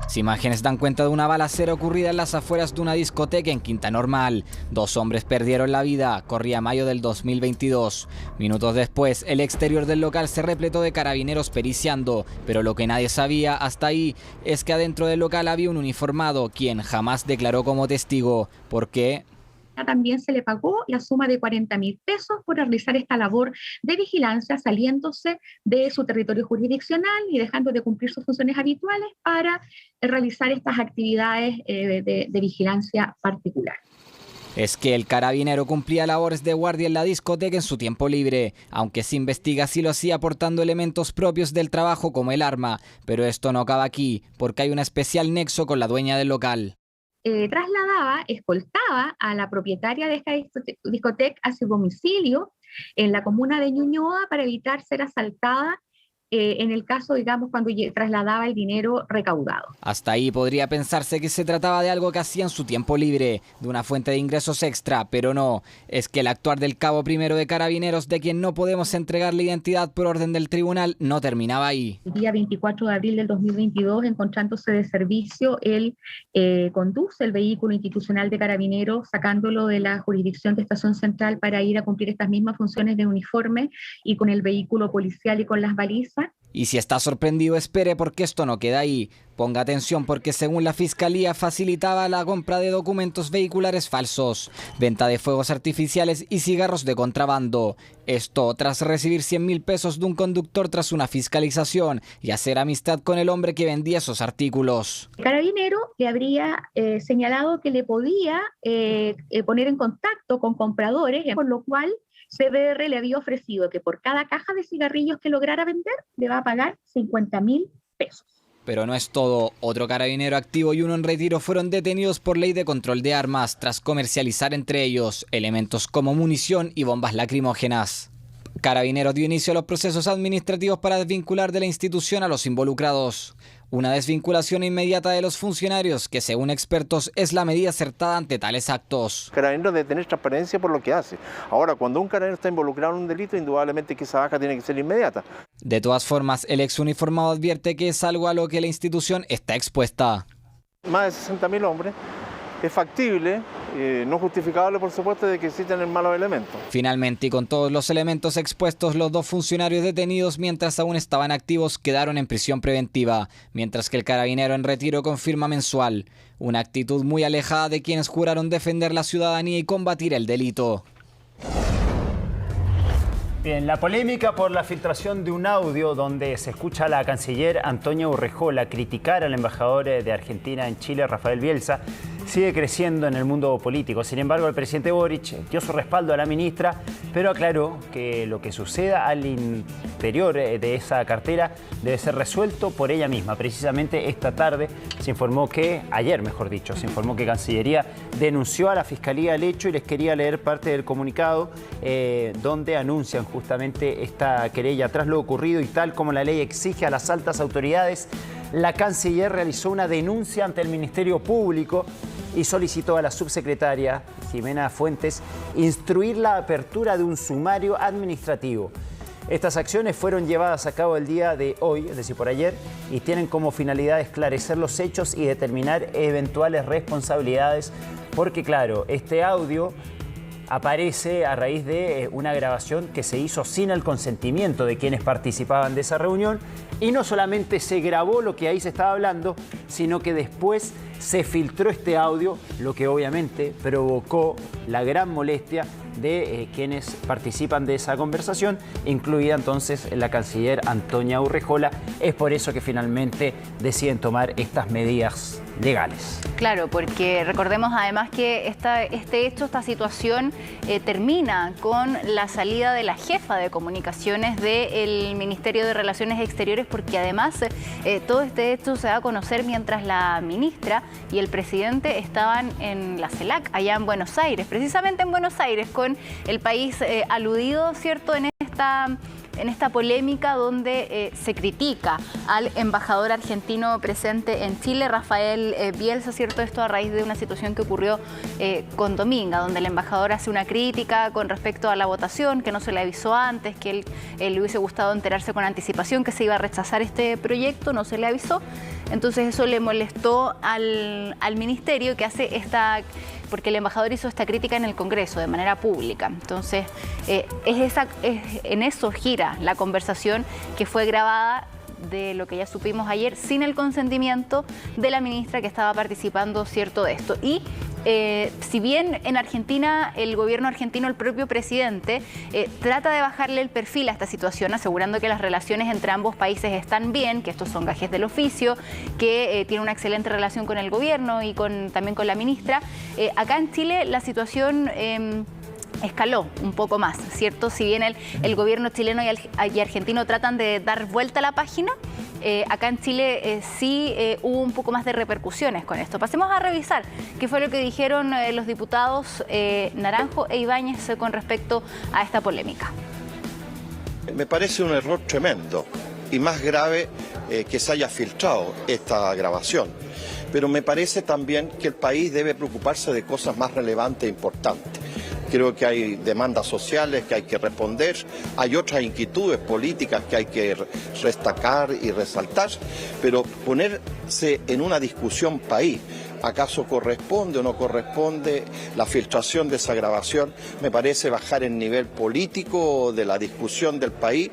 Las imágenes dan cuenta de una balacera ocurrida en las afueras de una discoteca en Quinta Normal. 2 hombres perdieron la vida, corría mayo del 2022. Minutos después, el exterior del local se repletó de carabineros periciando, pero lo que nadie sabía hasta ahí es que adentro del local había un uniformado, quien jamás declaró como testigo. ¿Por qué? También se le pagó la suma de 40.000 pesos por realizar esta labor de vigilancia, saliéndose de su territorio jurisdiccional y dejando de cumplir sus funciones habituales para realizar estas actividades de vigilancia particular. Es que el carabinero cumplía labores de guardia en la discoteca en su tiempo libre, aunque se investiga si lo hacía portando elementos propios del trabajo como el arma. Pero esto no acaba aquí, porque hay un especial nexo con la dueña del local. Escoltaba a la propietaria de esta discoteca a su domicilio en la comuna de Ñuñoa para evitar ser asaltada en el caso, digamos, cuando trasladaba el dinero recaudado. Hasta ahí podría pensarse que se trataba de algo que hacía en su tiempo libre, de una fuente de ingresos extra, pero no. Es que el actuar del cabo primero de Carabineros, de quien no podemos entregar la identidad por orden del tribunal, no terminaba ahí. El día 24 de abril del 2022, encontrándose de servicio, él conduce el vehículo institucional de Carabineros, sacándolo de la jurisdicción de Estación Central para ir a cumplir estas mismas funciones de uniforme y con el vehículo policial y con las balizas. Y si está sorprendido, espere, porque esto no queda ahí. Ponga atención, porque según la Fiscalía facilitaba la compra de documentos vehiculares falsos, venta de fuegos artificiales y cigarros de contrabando. Esto tras recibir 100.000 pesos de un conductor tras una fiscalización y hacer amistad con el hombre que vendía esos artículos. El carabinero le habría señalado que le podía poner en contacto con compradores, por lo cual CBR le había ofrecido que por cada caja de cigarrillos que lograra vender le va a pagar 50.000 pesos. Pero no es todo. Otro carabinero activo y uno en retiro fueron detenidos por ley de control de armas tras comercializar entre ellos elementos como munición y bombas lacrimógenas. Carabineros dio inicio a los procesos administrativos para desvincular de la institución a los involucrados. Una desvinculación inmediata de los funcionarios, que según expertos es la medida acertada ante tales actos. Carabineros debe tener transparencia por lo que hace. Ahora, cuando un carabinero está involucrado en un delito, indudablemente que esa baja tiene que ser inmediata. De todas formas, el ex uniformado advierte que es algo a lo que la institución está expuesta. Más de 60.000 hombres. Es factible, no justificable por supuesto, de que existen malos elementos. Finalmente, y con todos los elementos expuestos, los 2 funcionarios detenidos mientras aún estaban activos quedaron en prisión preventiva, mientras que el carabinero en retiro con firma mensual. Una actitud muy alejada de quienes juraron defender la ciudadanía y combatir el delito. Bien, la polémica por la filtración de un audio donde se escucha a la canciller Antonia Urrejola criticar al embajador de Argentina en Chile, Rafael Bielsa, sigue creciendo en el mundo político. Sin embargo, el presidente Boric dio su respaldo a la ministra, pero aclaró que lo que suceda al interior de esa cartera debe ser resuelto por ella misma. Precisamente esta tarde se informó que, ayer mejor dicho, se informó que Cancillería denunció a la Fiscalía el hecho y les quería leer parte del comunicado donde anuncian justamente esta querella tras lo ocurrido y tal como la ley exige a las altas autoridades la canciller realizó una denuncia ante el Ministerio Público y solicitó a la subsecretaria Jimena Fuentes instruir la apertura de un sumario administrativo. Estas acciones fueron llevadas a cabo el día de hoy, es decir, por ayer, y tienen como finalidad esclarecer los hechos y determinar eventuales responsabilidades, porque claro, este audio aparece a raíz de una grabación que se hizo sin el consentimiento de quienes participaban de esa reunión, y no solamente se grabó lo que ahí se estaba hablando, sino que después se filtró este audio, lo que obviamente provocó la gran molestia de quienes participan de esa conversación, incluida entonces la canciller Antonia Urrejola. Es por eso que finalmente deciden tomar estas medidas legales. Claro, porque recordemos además que esta situación termina con la salida de la jefa de comunicaciones del Ministerio de Relaciones Exteriores, porque además todo este hecho se da a conocer mientras la ministra y el presidente estaban en la CELAC, allá en Buenos Aires, precisamente en Buenos Aires, con el país aludido, ¿cierto?, en esta polémica donde se critica al embajador argentino presente en Chile, Rafael Bielsa, ¿cierto? Esto a raíz de una situación que ocurrió con Dominga, donde el embajador hace una crítica con respecto a la votación, que no se le avisó antes, que él le hubiese gustado enterarse con anticipación que se iba a rechazar este proyecto, no se le avisó. Entonces eso le molestó al ministerio, que hace porque el embajador hizo esta crítica en el Congreso de manera pública. Entonces, en eso gira la conversación que fue grabada, de lo que ya supimos ayer, sin el consentimiento de la ministra que estaba participando, ¿cierto?, de esto. Y si bien en Argentina, el gobierno argentino, el propio presidente, trata de bajarle el perfil a esta situación, asegurando que las relaciones entre ambos países están bien, que estos son gajes del oficio, que tiene una excelente relación con el gobierno y también con la ministra, acá en Chile la situación escaló un poco más, ¿cierto? Si bien el gobierno chileno y argentino tratan de dar vuelta a la página, acá en Chile sí hubo un poco más de repercusiones con esto. Pasemos a revisar qué fue lo que dijeron los diputados Naranjo e Ibáñez con respecto a esta polémica. Me parece un error tremendo y más grave que se haya filtrado esta grabación. Pero me parece también que el país debe preocuparse de cosas más relevantes e importantes. Creo que hay demandas sociales que hay que responder, hay otras inquietudes políticas que hay que destacar y resaltar, pero ponerse en una discusión país, ¿acaso corresponde o no corresponde la filtración de esa grabación? Me parece bajar el nivel político de la discusión del país.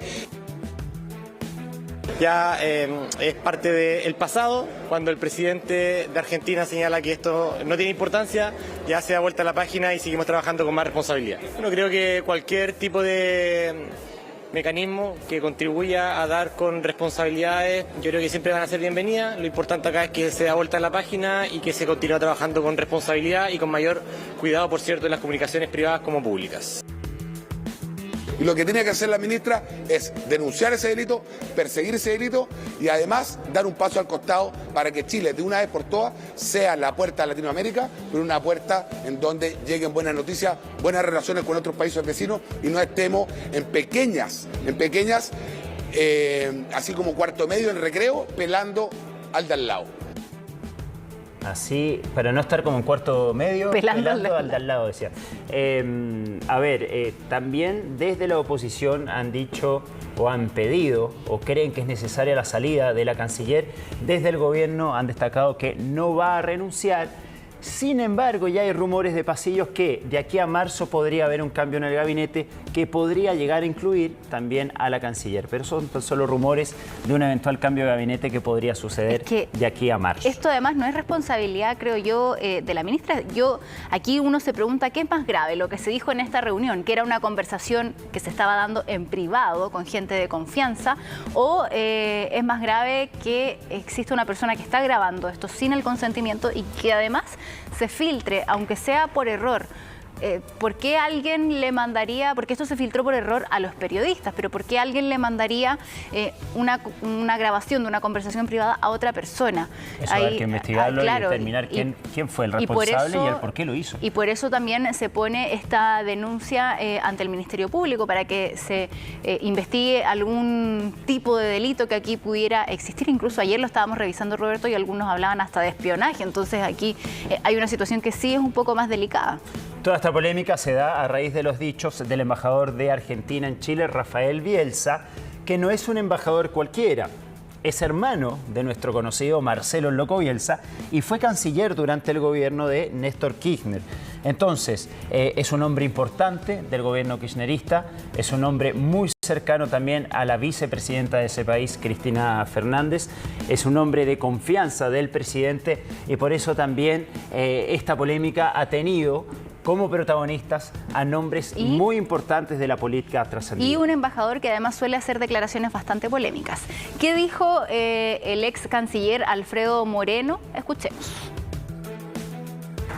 Ya es parte del pasado, cuando el presidente de Argentina señala que esto no tiene importancia, ya se da vuelta a la página y seguimos trabajando con más responsabilidad. Bueno, creo que cualquier tipo de mecanismo que contribuya a dar con responsabilidades, yo creo que siempre van a ser bienvenidas. Lo importante acá es que se da vuelta a la página y que se continúe trabajando con responsabilidad y con mayor cuidado, por cierto, en las comunicaciones privadas como públicas. Y lo que tiene que hacer la ministra es denunciar ese delito, perseguir ese delito y además dar un paso al costado para que Chile, de una vez por todas, sea la puerta a Latinoamérica, pero una puerta en donde lleguen buenas noticias, buenas relaciones con otros países vecinos y no estemos en pequeñas, así como cuarto medio en recreo, pelando al de al lado. Así, para no estar como en cuarto medio, pelando al de al lado, decía. También desde la oposición han dicho o han pedido o creen que es necesaria la salida de la canciller. Desde el gobierno han destacado que no va a renunciar. Sin embargo, ya hay rumores de pasillos que de aquí a marzo podría haber un cambio en el gabinete que podría llegar a incluir también a la canciller. Pero son solo rumores de un eventual cambio de gabinete que podría suceder de aquí a marzo. Esto además no es responsabilidad, creo yo, de la ministra. Aquí uno se pregunta qué es más grave, lo que se dijo en esta reunión, que era una conversación que se estaba dando en privado con gente de confianza, o es más grave que existe una persona que está grabando esto sin el consentimiento y que además se filtre, aunque sea por error, ¿por qué alguien le mandaría, porque esto se filtró por error a los periodistas, pero por qué alguien le mandaría una grabación de una conversación privada a otra persona? Eso hay que investigarlo, claro, y determinar quién fue el responsable y el por qué lo hizo. Y por eso también se pone esta denuncia ante el Ministerio Público para que se investigue algún tipo de delito que aquí pudiera existir. Incluso ayer lo estábamos revisando, Roberto, y algunos hablaban hasta de espionaje. Entonces aquí hay una situación que sí es un poco más delicada. Toda esta polémica se da a raíz de los dichos del embajador de Argentina en Chile, Rafael Bielsa, que no es un embajador cualquiera. Es hermano de nuestro conocido Marcelo Loco Bielsa y fue canciller durante el gobierno de Néstor Kirchner. Entonces, es un hombre importante del gobierno kirchnerista, es un hombre muy cercano también a la vicepresidenta de ese país, Cristina Fernández, es un hombre de confianza del presidente y por eso también esta polémica ha tenido como protagonistas a nombres muy importantes de la política trascendente. Y un embajador que además suele hacer declaraciones bastante polémicas. ¿Qué dijo el ex canciller Alfredo Moreno? Escuchemos.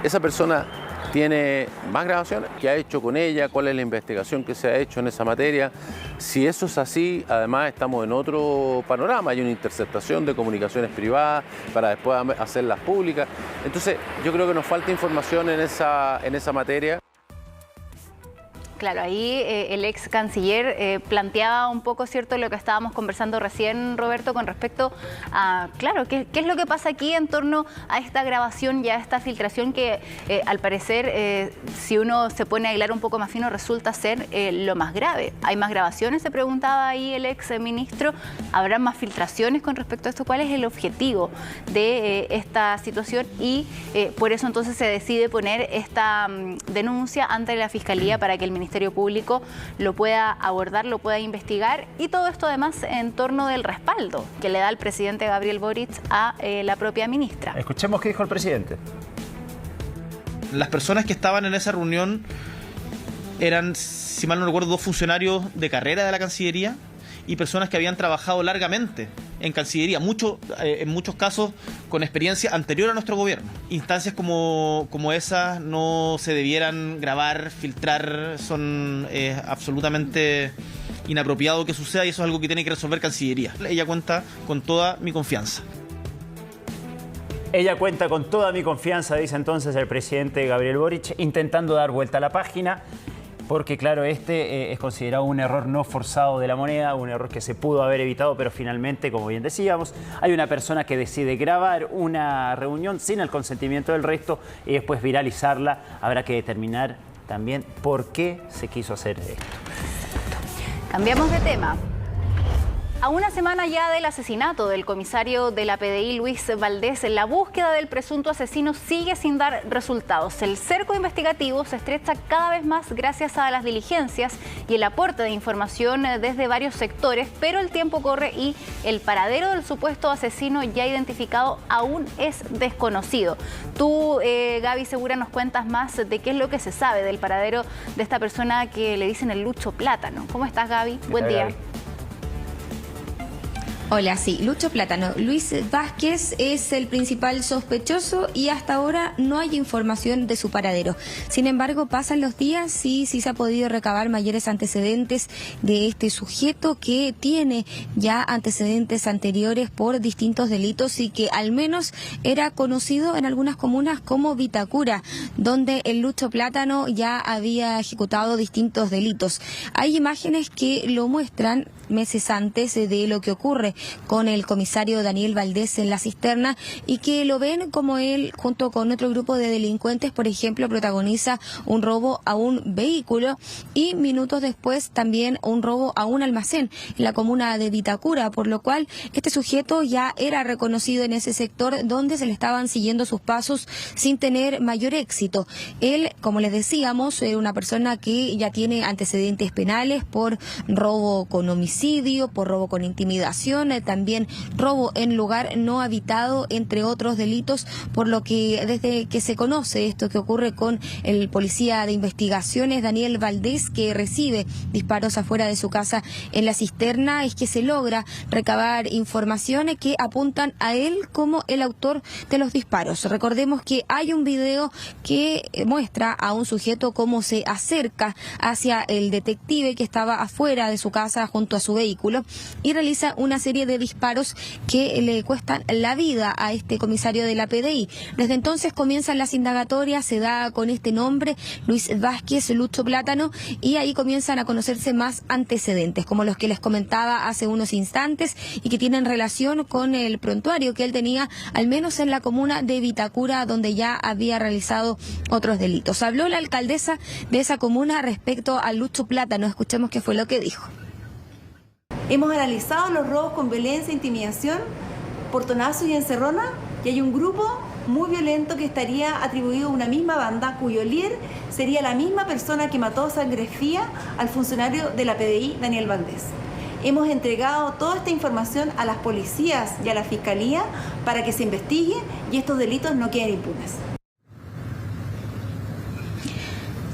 Esa persona tiene más grabaciones, qué ha hecho con ella, cuál es la investigación que se ha hecho en esa materia. Si eso es así, además estamos en otro panorama, hay una interceptación de comunicaciones privadas para después hacerlas públicas. Entonces yo creo que nos falta información en esa materia. Claro, ahí el ex canciller planteaba un poco, ¿cierto?, lo que estábamos conversando recién, Roberto, con respecto a, claro, ¿qué es lo que pasa aquí en torno a esta grabación y a esta filtración que, al parecer, si uno se pone a hilar un poco más fino, resulta ser lo más grave? ¿Hay más grabaciones?, se preguntaba ahí el ex ministro. ¿Habrá más filtraciones con respecto a esto? ¿Cuál es el objetivo de esta situación? Y por eso entonces se decide poner esta denuncia ante la Fiscalía para que el Ministerio Público lo pueda abordar, lo pueda investigar, y todo esto además en torno del respaldo que le da el presidente Gabriel Boric a la propia ministra. Escuchemos qué dijo el presidente. Las personas que estaban en esa reunión eran, si mal no recuerdo, 2 funcionarios de carrera de la Cancillería y personas que habían trabajado largamente en Cancillería, en muchos casos con experiencia anterior a nuestro gobierno. Instancias como esas no se debieran grabar, filtrar, son absolutamente inapropiado que suceda y eso es algo que tiene que resolver Cancillería. Ella cuenta con toda mi confianza. Ella cuenta con toda mi confianza, dice entonces el presidente Gabriel Boric, intentando dar vuelta a la página. Porque claro, este es considerado un error no forzado de la moneda, un error que se pudo haber evitado, pero finalmente, como bien decíamos, hay una persona que decide grabar una reunión sin el consentimiento del resto y después viralizarla. Habrá que determinar también por qué se quiso hacer esto. Cambiamos de tema. A una semana ya del asesinato del comisario de la PDI, Luis Valdés, la búsqueda del presunto asesino sigue sin dar resultados. El cerco investigativo se estrecha cada vez más gracias a las diligencias y el aporte de información desde varios sectores, pero el tiempo corre y el paradero del supuesto asesino ya identificado aún es desconocido. Tú, Gaby Segura, nos cuentas más de qué es lo que se sabe del paradero de esta persona que le dicen el Lucho Plátano. ¿Cómo estás, Gaby? Buen día. Hola, sí, Lucho Plátano. Luis Vázquez es el principal sospechoso y hasta ahora no hay información de su paradero. Sin embargo, pasan los días y sí se ha podido recabar mayores antecedentes de este sujeto que tiene ya antecedentes anteriores por distintos delitos y que al menos era conocido en algunas comunas como Vitacura, donde el Lucho Plátano ya había ejecutado distintos delitos. Hay imágenes que lo muestran meses antes de lo que ocurre con el comisario Daniel Valdés en la cisterna y que lo ven como él junto con otro grupo de delincuentes, por ejemplo, protagoniza un robo a un vehículo y minutos después también un robo a un almacén en la comuna de Vitacura, por lo cual este sujeto ya era reconocido en ese sector donde se le estaban siguiendo sus pasos sin tener mayor éxito. Él, como les decíamos, era una persona que ya tiene antecedentes penales por robo con homicidio, homicidio, por robo con intimidación, también robo en lugar no habitado, entre otros delitos, por lo que desde que se conoce esto que ocurre con el policía de investigaciones Daniel Valdés, que recibe disparos afuera de su casa en la cisterna, es que se logra recabar informaciones que apuntan a él como el autor de los disparos. Recordemos que hay un video que muestra a un sujeto cómo se acerca hacia el detective que estaba afuera de su casa junto a su vehículo y realiza una serie de disparos que le cuestan la vida a este comisario de la PDI. Desde entonces comienzan las indagatorias, se da con este nombre, Luis Vázquez Lucho Plátano, y ahí comienzan a conocerse más antecedentes, como los que les comentaba hace unos instantes y que tienen relación con el prontuario que él tenía, al menos en la comuna de Vitacura, donde ya había realizado otros delitos. Habló la alcaldesa de esa comuna respecto a Lucho Plátano. Escuchemos qué fue lo que dijo. Hemos analizado los robos con violencia, intimidación, portonazo y encerrona, y hay un grupo muy violento que estaría atribuido a una misma banda, cuyo líder sería la misma persona que mató a sangre fría al funcionario de la PDI, Daniel Valdés. Hemos entregado toda esta información a las policías y a la fiscalía para que se investigue y estos delitos no queden impunes.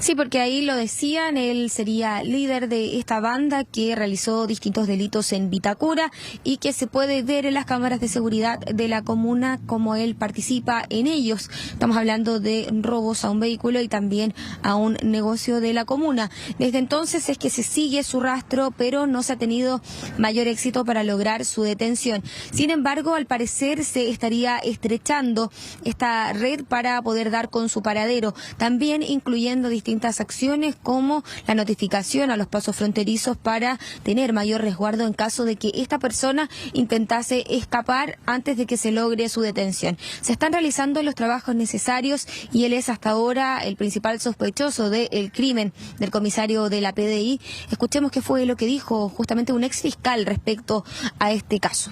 Sí, porque ahí lo decían, él sería líder de esta banda que realizó distintos delitos en Vitacura y que se puede ver en las cámaras de seguridad de la comuna como él participa en ellos. Estamos hablando de robos a un vehículo y también a un negocio de la comuna. Desde entonces es que se sigue su rastro, pero no se ha tenido mayor éxito para lograr su detención. Sin embargo, al parecer se estaría estrechando esta red para poder dar con su paradero, también incluyendo distintas acciones como la notificación a los pasos fronterizos para tener mayor resguardo en caso de que esta persona intentase escapar antes de que se logre su detención. Se están realizando los trabajos necesarios y él es hasta ahora el principal sospechoso del crimen del comisario de la PDI. Escuchemos qué fue lo que dijo justamente un ex fiscal respecto a este caso.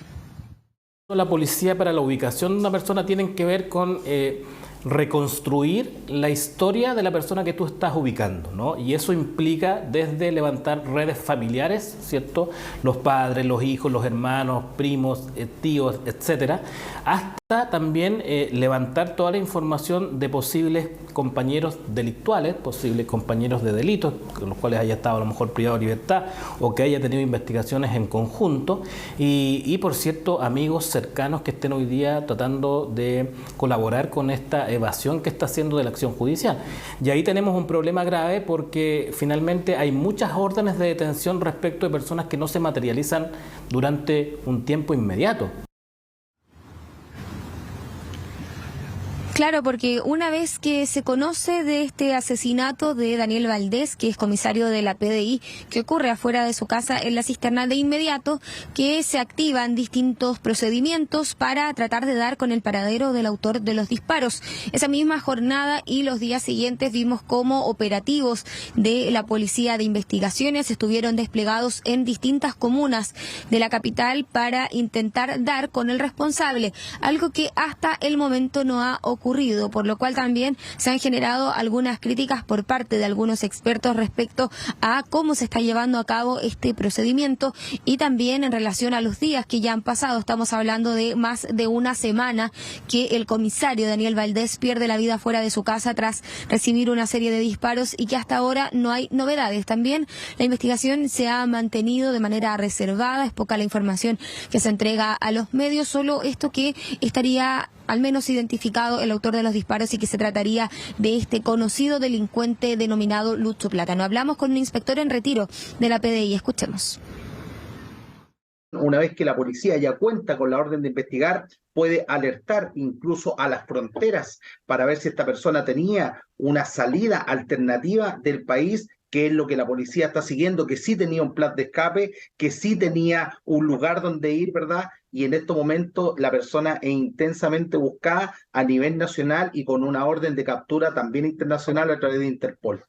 La policía para la ubicación de una persona tienen que ver con reconstruir la historia de la persona que tú estás ubicando, ¿no? Y eso implica desde levantar redes familiares, ¿cierto? Los padres, los hijos, los hermanos, primos, tíos, etcétera, hasta también levantar toda la información de posibles compañeros delictuales, posibles compañeros de delitos, con los cuales haya estado a lo mejor privado de libertad o que haya tenido investigaciones en conjunto y por cierto, amigos cercanos que estén hoy día tratando de colaborar con esta evasión que está haciendo de la acción judicial. Y ahí tenemos un problema grave porque finalmente hay muchas órdenes de detención respecto de personas que no se materializan durante un tiempo inmediato. Claro, porque una vez que se conoce de este asesinato de Daniel Valdés, que es comisario de la PDI, que ocurre afuera de su casa en la cisterna, de inmediato que se activan distintos procedimientos para tratar de dar con el paradero del autor de los disparos. Esa misma jornada y los días siguientes vimos cómo operativos de la Policía de Investigaciones estuvieron desplegados en distintas comunas de la capital para intentar dar con el responsable, algo que hasta el momento no ha ocurrido, por lo cual también se han generado algunas críticas por parte de algunos expertos respecto a cómo se está llevando a cabo este procedimiento y también en relación a los días que ya han pasado. Estamos hablando de más de una semana que el comisario Daniel Valdés pierde la vida fuera de su casa tras recibir una serie de disparos y que hasta ahora no hay novedades. También la investigación se ha mantenido de manera reservada, es poca la información que se entrega a los medios, solo esto que estaría al menos identificado el autor de los disparos y que se trataría de este conocido delincuente denominado Lucho Plátano. Hablamos con un inspector en retiro de la PDI, escuchemos. Una vez que la policía ya cuenta con la orden de investigar, puede alertar incluso a las fronteras para ver si esta persona tenía una salida alternativa del país, que es lo que la policía está siguiendo, que sí tenía un plan de escape, que sí tenía un lugar donde ir, ¿verdad? Y en estos momentos la persona es intensamente buscada a nivel nacional y con una orden de captura también internacional a través de Interpol.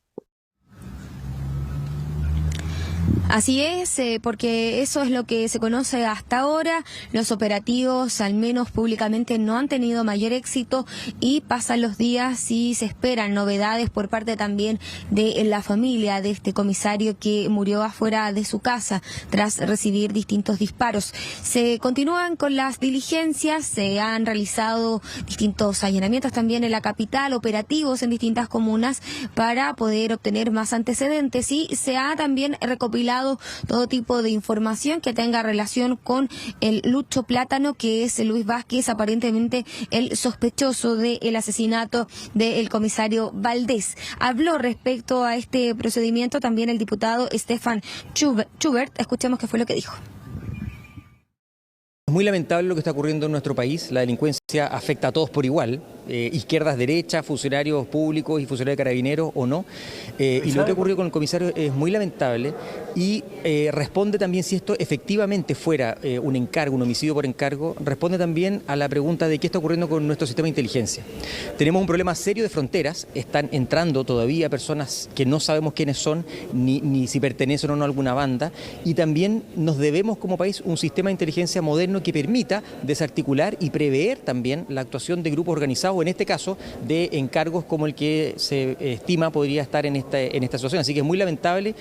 Así es, porque eso es lo que se conoce hasta ahora. Los operativos, al menos públicamente, no han tenido mayor éxito y pasan los días y se esperan novedades por parte también de la familia de este comisario que murió afuera de su casa tras recibir distintos disparos. Se continúan con las diligencias, se han realizado distintos allanamientos también en la capital, operativos en distintas comunas para poder obtener más antecedentes, y se ha también recopilado todo tipo de información que tenga relación con el Lucho Plátano, que es Luis Vázquez, aparentemente el sospechoso del asesinato del comisario Valdés. Habló respecto a este procedimiento también el diputado Stefan Schubert. Escuchemos qué fue lo que dijo. Es muy lamentable lo que está ocurriendo en nuestro país. La delincuencia afecta a todos por igual, izquierdas, derechas, funcionarios públicos y funcionarios de carabineros o no. Y lo que ha ocurrido con el comisario es muy lamentable y responde también, si esto efectivamente fuera un encargo, un homicidio por encargo, responde también a la pregunta de qué está ocurriendo con nuestro sistema de inteligencia. Tenemos un problema serio de fronteras, están entrando todavía personas que no sabemos quiénes son, ni si pertenecen o no a alguna banda, y también nos debemos como país un sistema de inteligencia moderno que permita desarticular y prever también la actuación de grupos organizados, en este caso de encargos como el que se estima podría estar en esta situación. Así que es muy lamentable.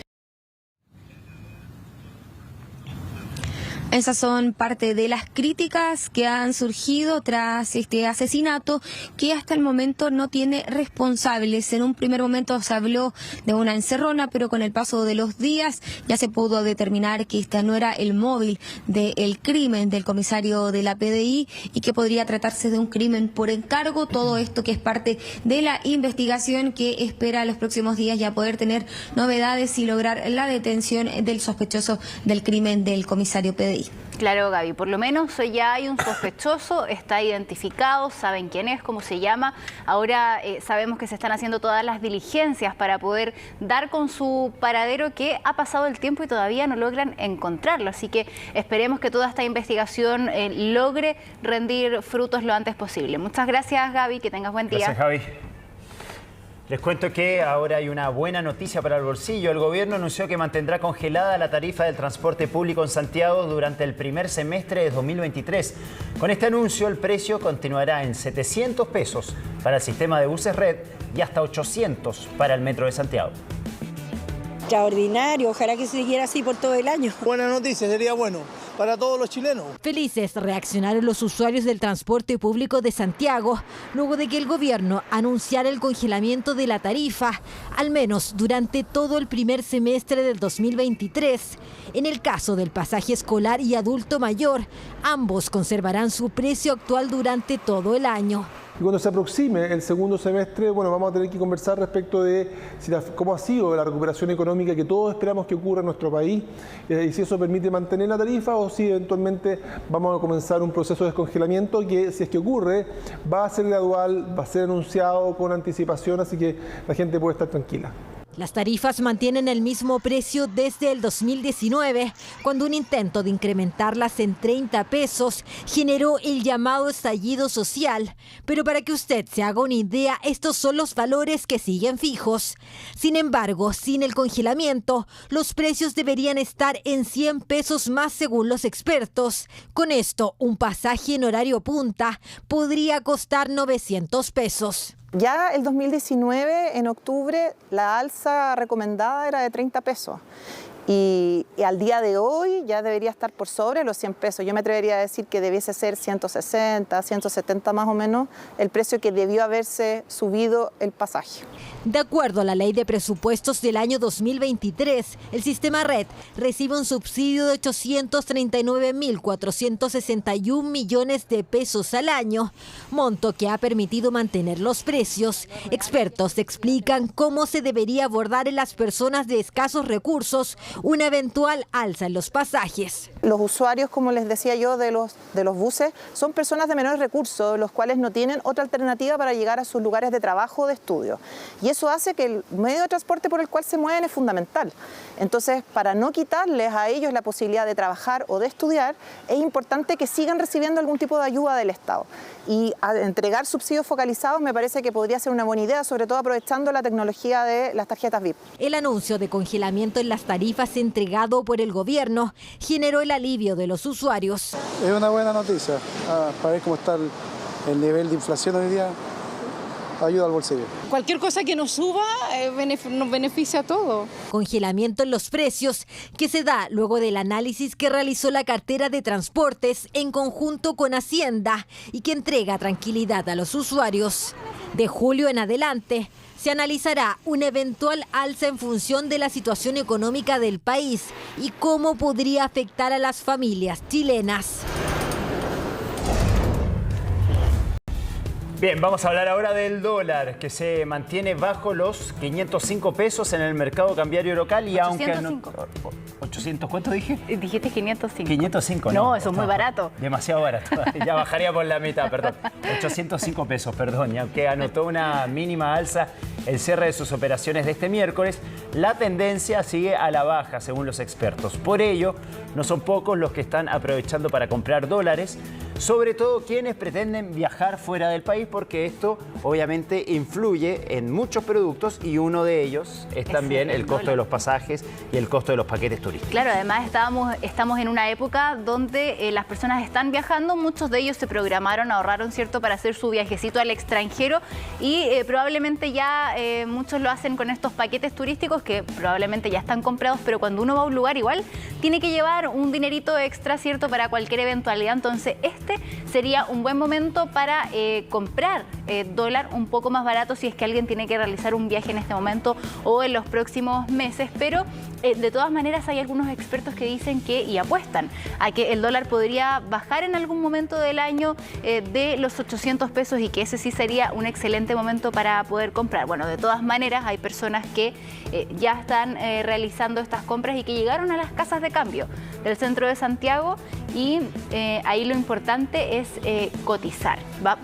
Esas son parte de las críticas que han surgido tras este asesinato, que hasta el momento no tiene responsables. En un primer momento se habló de una encerrona, pero con el paso de los días ya se pudo determinar que este no era el móvil del crimen del comisario de la PDI y que podría tratarse de un crimen por encargo. Todo esto que es parte de la investigación que espera los próximos días ya poder tener novedades y lograr la detención del sospechoso del crimen del comisario PDI. Claro, Gaby, por lo menos ya hay un sospechoso, está identificado, saben quién es, cómo se llama. Ahora sabemos que se están haciendo todas las diligencias para poder dar con su paradero, que ha pasado el tiempo y todavía no logran encontrarlo. Así que esperemos que toda esta investigación logre rendir frutos lo antes posible. Muchas gracias, Gaby, que tengas buen día. Gracias, Gaby. Les cuento que ahora hay una buena noticia para el bolsillo. El gobierno anunció que mantendrá congelada la tarifa del transporte público en Santiago durante el primer semestre de 2023. Con este anuncio, el precio continuará en 700 pesos para el sistema de buses Red y hasta 800 para el Metro de Santiago. Extraordinario, ojalá que siguiera así por todo el año. Buena noticia, sería bueno para todos los chilenos. Felices reaccionaron los usuarios del transporte público de Santiago luego de que el gobierno anunciara el congelamiento de la tarifa, al menos durante todo el primer semestre del 2023. En el caso del pasaje escolar y adulto mayor, ambos conservarán su precio actual durante todo el año. Y cuando se aproxime el segundo semestre, bueno, vamos a tener que conversar respecto de cómo ha sido la recuperación económica que todos esperamos que ocurra en nuestro país, y si eso permite mantener la tarifa o si eventualmente vamos a comenzar un proceso de descongelamiento que, si es que ocurre, va a ser gradual, va a ser anunciado con anticipación, así que la gente puede estar tranquila. Las tarifas mantienen el mismo precio desde el 2019, cuando un intento de incrementarlas en 30 pesos generó el llamado estallido social. Pero para que usted se haga una idea, estos son los valores que siguen fijos. Sin embargo, sin el congelamiento, los precios deberían estar en 100 pesos más según los expertos. Con esto, un pasaje en horario punta podría costar 900 pesos. Ya el 2019, en octubre, la alza recomendada era de 30 pesos. Y al día de hoy ya debería estar por sobre los 100 pesos. Yo me atrevería a decir que debiese ser 160, 170 más o menos el precio que debió haberse subido el pasaje. De acuerdo a la Ley de Presupuestos del año 2023, el sistema Red recibe un subsidio de 839.461 millones de pesos al año, monto que ha permitido mantener los precios. Expertos explican cómo se debería abordar en las personas de escasos recursos una eventual alza en los pasajes. Los usuarios, como les decía yo, de los buses, son personas de menores recursos, los cuales no tienen otra alternativa para llegar a sus lugares de trabajo o de estudio. Y eso hace que el medio de transporte por el cual se mueven es fundamental. Entonces, para no quitarles a ellos la posibilidad de trabajar o de estudiar, es importante que sigan recibiendo algún tipo de ayuda del Estado. y entregar subsidios focalizados me parece que podría ser una buena idea, sobre todo aprovechando la tecnología de las tarjetas VIP. El anuncio de congelamiento en las tarifas entregado por el gobierno generó el alivio de los usuarios. Es una buena noticia, para ver cómo está el nivel de inflación hoy día. Ayuda al bolsillo. Cualquier cosa que nos suba nos beneficia a todos. Congelamiento en los precios que se da luego del análisis que realizó la cartera de transportes en conjunto con Hacienda y que entrega tranquilidad a los usuarios. De julio en adelante se analizará una eventual alza en función de la situación económica del país y cómo podría afectar a las familias chilenas. Bien, vamos a hablar ahora del dólar, que se mantiene bajo los 505 pesos en el mercado cambiario local y 805. aunque... 800, ¿cuánto dije? Dijiste 505. 505, no, eso es muy barato. Demasiado barato. Ya bajaría por la mitad, perdón. 805 pesos, perdón. Y aunque anotó una mínima alza el cierre de sus operaciones de este miércoles, la tendencia sigue a la baja, según los expertos. Por ello, no son pocos los que están aprovechando para comprar dólares, sobre todo quienes pretenden viajar fuera del país, porque esto obviamente influye en muchos productos y uno de ellos es también el costo de los pasajes y el costo de los paquetes turísticos. Claro, además estamos en una época donde las personas están viajando, muchos de ellos se programaron, ahorraron, ¿cierto?, para hacer su viajecito al extranjero y probablemente ya muchos lo hacen con estos paquetes turísticos que probablemente ya están comprados, pero cuando uno va a un lugar igual tiene que llevar un dinerito extra, ¿cierto?, para cualquier eventualidad. Entonces este sería un buen momento para comprar dólar un poco más barato si es que alguien tiene que realizar un viaje en este momento o en los próximos meses, pero de todas maneras hay algunos expertos que dicen que y apuestan a que el dólar podría bajar en algún momento del año de los 800 pesos y que ese sí sería un excelente momento para poder comprar. Bueno, de todas maneras hay personas que ya están realizando estas compras y que llegaron a las casas de cambio del centro de Santiago y ahí lo importante es cotizar.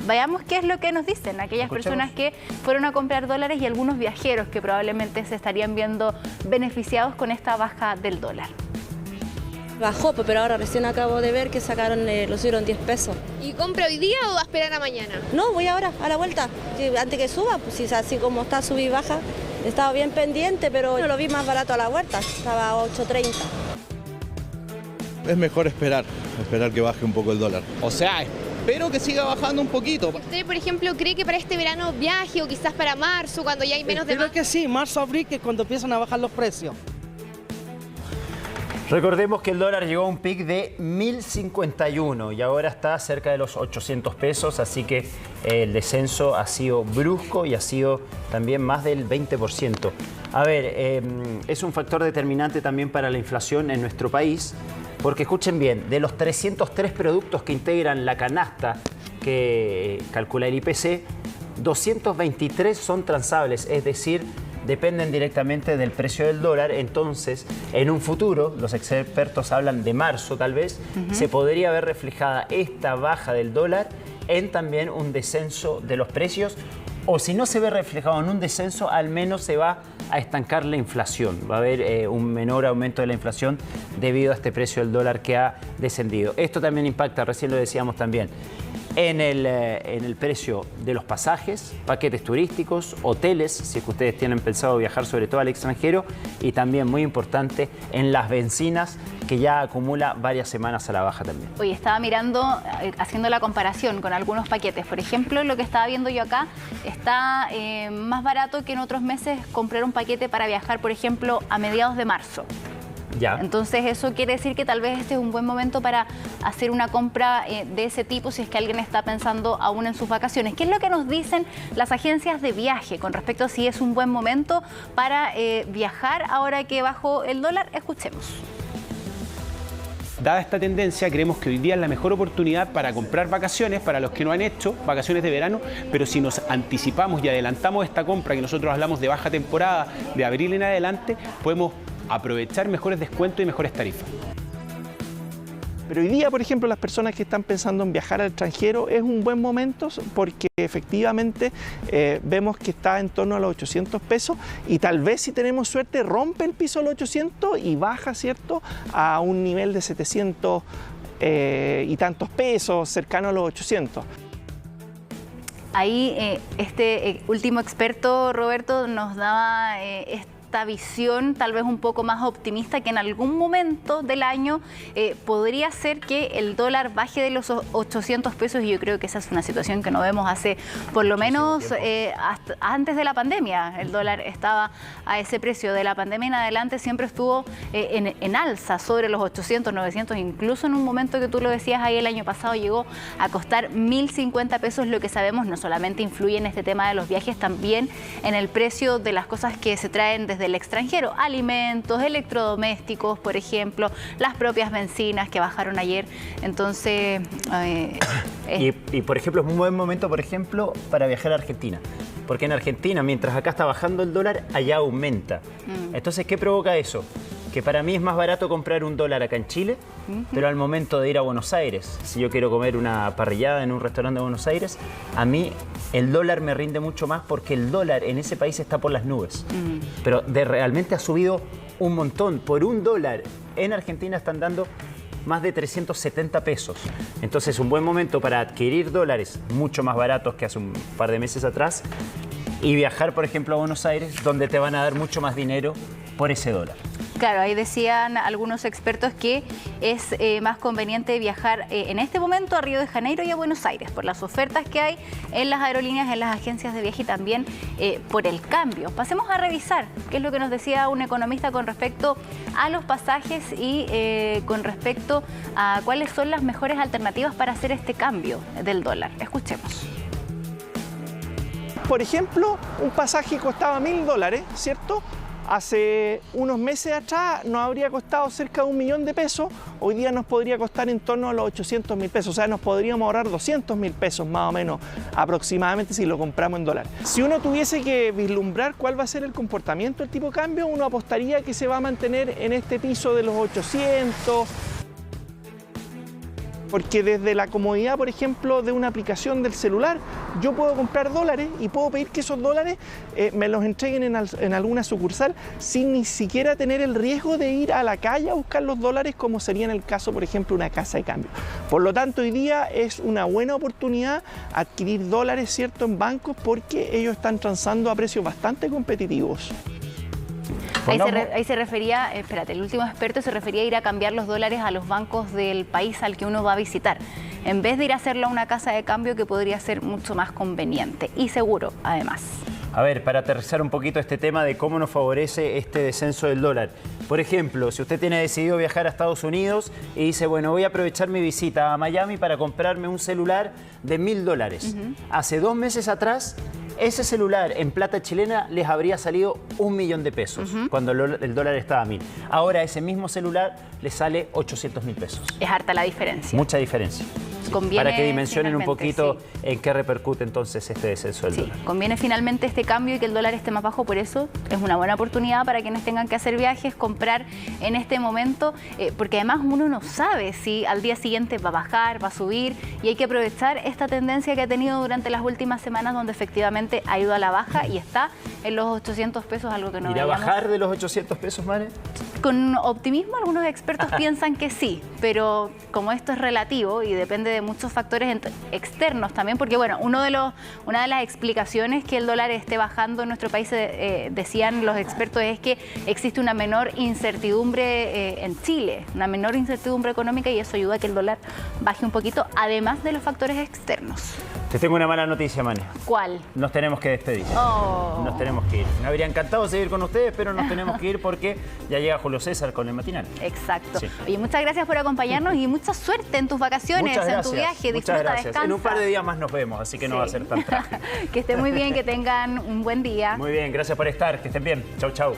Veamos qué es lo que nos dicen aquellas personas que fueron a comprar dólares y algunos viajeros que probablemente se estarían viendo beneficiados con esta baja del dólar. Bajó, pero ahora recién acabo de ver que lo subieron 10 pesos. ¿Y compra hoy día o va a esperar a mañana? No, voy ahora, a la vuelta, antes que suba, pues si así como está sub y baja. Estaba bien pendiente, pero lo vi más barato a la vuelta, estaba a 8.30. Es mejor esperar que baje un poco el dólar. O sea, espero que siga bajando un poquito. ¿Usted, por ejemplo, cree que para este verano viaje o quizás para marzo, cuando ya hay menos demanda? Creo que sí, marzo, abril, que es cuando empiezan a bajar los precios. Recordemos que el dólar llegó a un pic de 1.051 y ahora está cerca de los 800 pesos, así que el descenso ha sido brusco y ha sido también más del 20%. A ver, es un factor determinante también para la inflación en nuestro país, porque escuchen bien, de los 303 productos que integran la canasta que calcula el IPC, 223 son transables, es decir, dependen directamente del precio del dólar. Entonces, en un futuro, los expertos hablan de marzo tal vez, se podría ver reflejada esta baja del dólar en también un descenso de los precios, o si no se ve reflejado en un descenso, al menos se va a estancar la inflación. Va a haber un menor aumento de la inflación debido a este precio del dólar que ha descendido. Esto también impacta, recién lo decíamos también, en el precio de los pasajes, paquetes turísticos, hoteles, si es que ustedes tienen pensado viajar sobre todo al extranjero, y también, muy importante, en las bencinas, que ya acumula varias semanas a la baja también. Oye, estaba mirando, haciendo la comparación con algunos paquetes. Por ejemplo, lo que estaba viendo yo acá, está más barato que en otros meses comprar un paquete para viajar, por ejemplo, a mediados de marzo. Ya. Entonces eso quiere decir que tal vez este es un buen momento para hacer una compra de ese tipo si es que alguien está pensando aún en sus vacaciones. ¿Qué es lo que nos dicen las agencias de viaje con respecto a si es un buen momento para viajar ahora que bajó el dólar? Escuchemos. Dada esta tendencia, creemos que hoy día es la mejor oportunidad para comprar vacaciones para los que no han hecho vacaciones de verano, pero si nos anticipamos y adelantamos esta compra, que nosotros hablamos de baja temporada, de abril en adelante, podemos aprovechar mejores descuentos y mejores tarifas. Pero hoy día, por ejemplo, las personas que están pensando en viajar al extranjero es un buen momento porque efectivamente vemos que está en torno a los 800 pesos y tal vez, si tenemos suerte, rompe el piso de los 800 y baja, ¿cierto?, a un nivel de 700 y tantos pesos, cercano a los 800. Ahí este último experto, Roberto, nos daba esta visión tal vez un poco más optimista, que en algún momento del año podría ser que el dólar baje de los 800 pesos, y yo creo que esa es una situación que no vemos hace por lo menos hasta antes de la pandemia. El dólar estaba a ese precio. De la pandemia en adelante siempre estuvo en alza sobre los 800, 900, incluso en un momento que tú lo decías ahí el año pasado llegó a costar 1.050 pesos. Lo que sabemos no solamente influye en este tema de los viajes, también en el precio de las cosas que se traen desde el extranjero, alimentos, electrodomésticos, por ejemplo, las propias bencinas que bajaron ayer. Entonces, y por ejemplo, es un buen momento, por ejemplo, para viajar a Argentina. Porque en Argentina, mientras acá está bajando el dólar, allá aumenta. Entonces, ¿qué provoca eso? Que para mí es más barato comprar un dólar acá en Chile, pero al momento de ir a Buenos Aires, si yo quiero comer una parrillada en un restaurante de Buenos Aires, a mí el dólar me rinde mucho más porque el dólar en ese país está por las nubes. Pero realmente ha subido un montón. Por un dólar en Argentina están dando más de 370 pesos. Entonces, un buen momento para adquirir dólares mucho más baratos que hace un par de meses atrás y viajar, por ejemplo, a Buenos Aires, donde te van a dar mucho más dinero por ese dólar. Claro, ahí decían algunos expertos que es más conveniente viajar en este momento a Río de Janeiro y a Buenos Aires por las ofertas que hay en las aerolíneas, en las agencias de viaje y también por el cambio. Pasemos a revisar qué es lo que nos decía un economista con respecto a los pasajes y con respecto a cuáles son las mejores alternativas para hacer este cambio del dólar. Escuchemos. Por ejemplo, un pasaje costaba $1.000, ¿cierto? Hace unos meses atrás nos habría costado cerca de $1.000.000 de pesos, hoy día nos podría costar en torno a los 800.000 pesos, o sea, nos podríamos ahorrar 200.000 pesos más o menos aproximadamente si lo compramos en dólares. Si uno tuviese que vislumbrar cuál va a ser el comportamiento del tipo de cambio, uno apostaría que se va a mantener en este piso de los 800, porque desde la comodidad, por ejemplo, de una aplicación del celular, yo puedo comprar dólares y puedo pedir que esos dólares me los entreguen en alguna sucursal sin ni siquiera tener el riesgo de ir a la calle a buscar los dólares, como sería en el caso, por ejemplo, una casa de cambio. Por lo tanto, hoy día es una buena oportunidad adquirir dólares, ¿cierto?, en bancos, porque ellos están transando a precios bastante competitivos. Ahí se refería, espérate, el último experto se refería a ir a cambiar los dólares a los bancos del país al que uno va a visitar, en vez de ir a hacerlo a una casa de cambio, que podría ser mucho más conveniente y seguro, además. A ver, para aterrizar un poquito este tema de cómo nos favorece este descenso del dólar. Por ejemplo, si usted tiene decidido viajar a Estados Unidos y dice, bueno, voy a aprovechar mi visita a Miami para comprarme un celular de $1.000. Hace 2 meses atrás, ese celular en plata chilena les habría salido $1.000.000 de pesos, cuando el dólar estaba a 1.000. Ahora ese mismo celular les sale 800.000 pesos. Es harta la diferencia. Mucha diferencia. Para que dimensionen un poquito en qué repercute entonces este descenso del dólar. Conviene finalmente este cambio y que el dólar esté más bajo, por eso es una buena oportunidad para quienes tengan que hacer viajes, comprar en este momento, porque además uno no sabe si al día siguiente va a bajar, va a subir, y hay que aprovechar esta tendencia que ha tenido durante las últimas semanas, donde efectivamente ha ido a la baja y está en los 800 pesos, algo que no ¿Irá veíamos. a bajar de los 800 pesos, Mare? Con optimismo, algunos expertos piensan que sí, pero como esto es relativo y depende de muchos factores externos también, porque bueno, una de las explicaciones que el dólar esté bajando en nuestro país, decían los expertos, es que existe una menor incertidumbre en Chile, una menor incertidumbre económica, y eso ayuda a que el dólar baje un poquito, además de los factores externos. Te tengo una mala noticia, Mane. ¿Cuál? Nos tenemos que despedir. Nos tenemos que ir. Me habría encantado seguir con ustedes, pero nos tenemos que ir porque ya llega Julio César con el matinal. Exacto. Sí. Oye, muchas gracias por acompañarnos y mucha suerte en tus vacaciones, en tu viaje. Disfruta, descansa. En un par de días más nos vemos, así que no va a ser tan trágico. Que estén muy bien, que tengan un buen día. Muy bien, gracias por estar. Que estén bien. Chau, chau.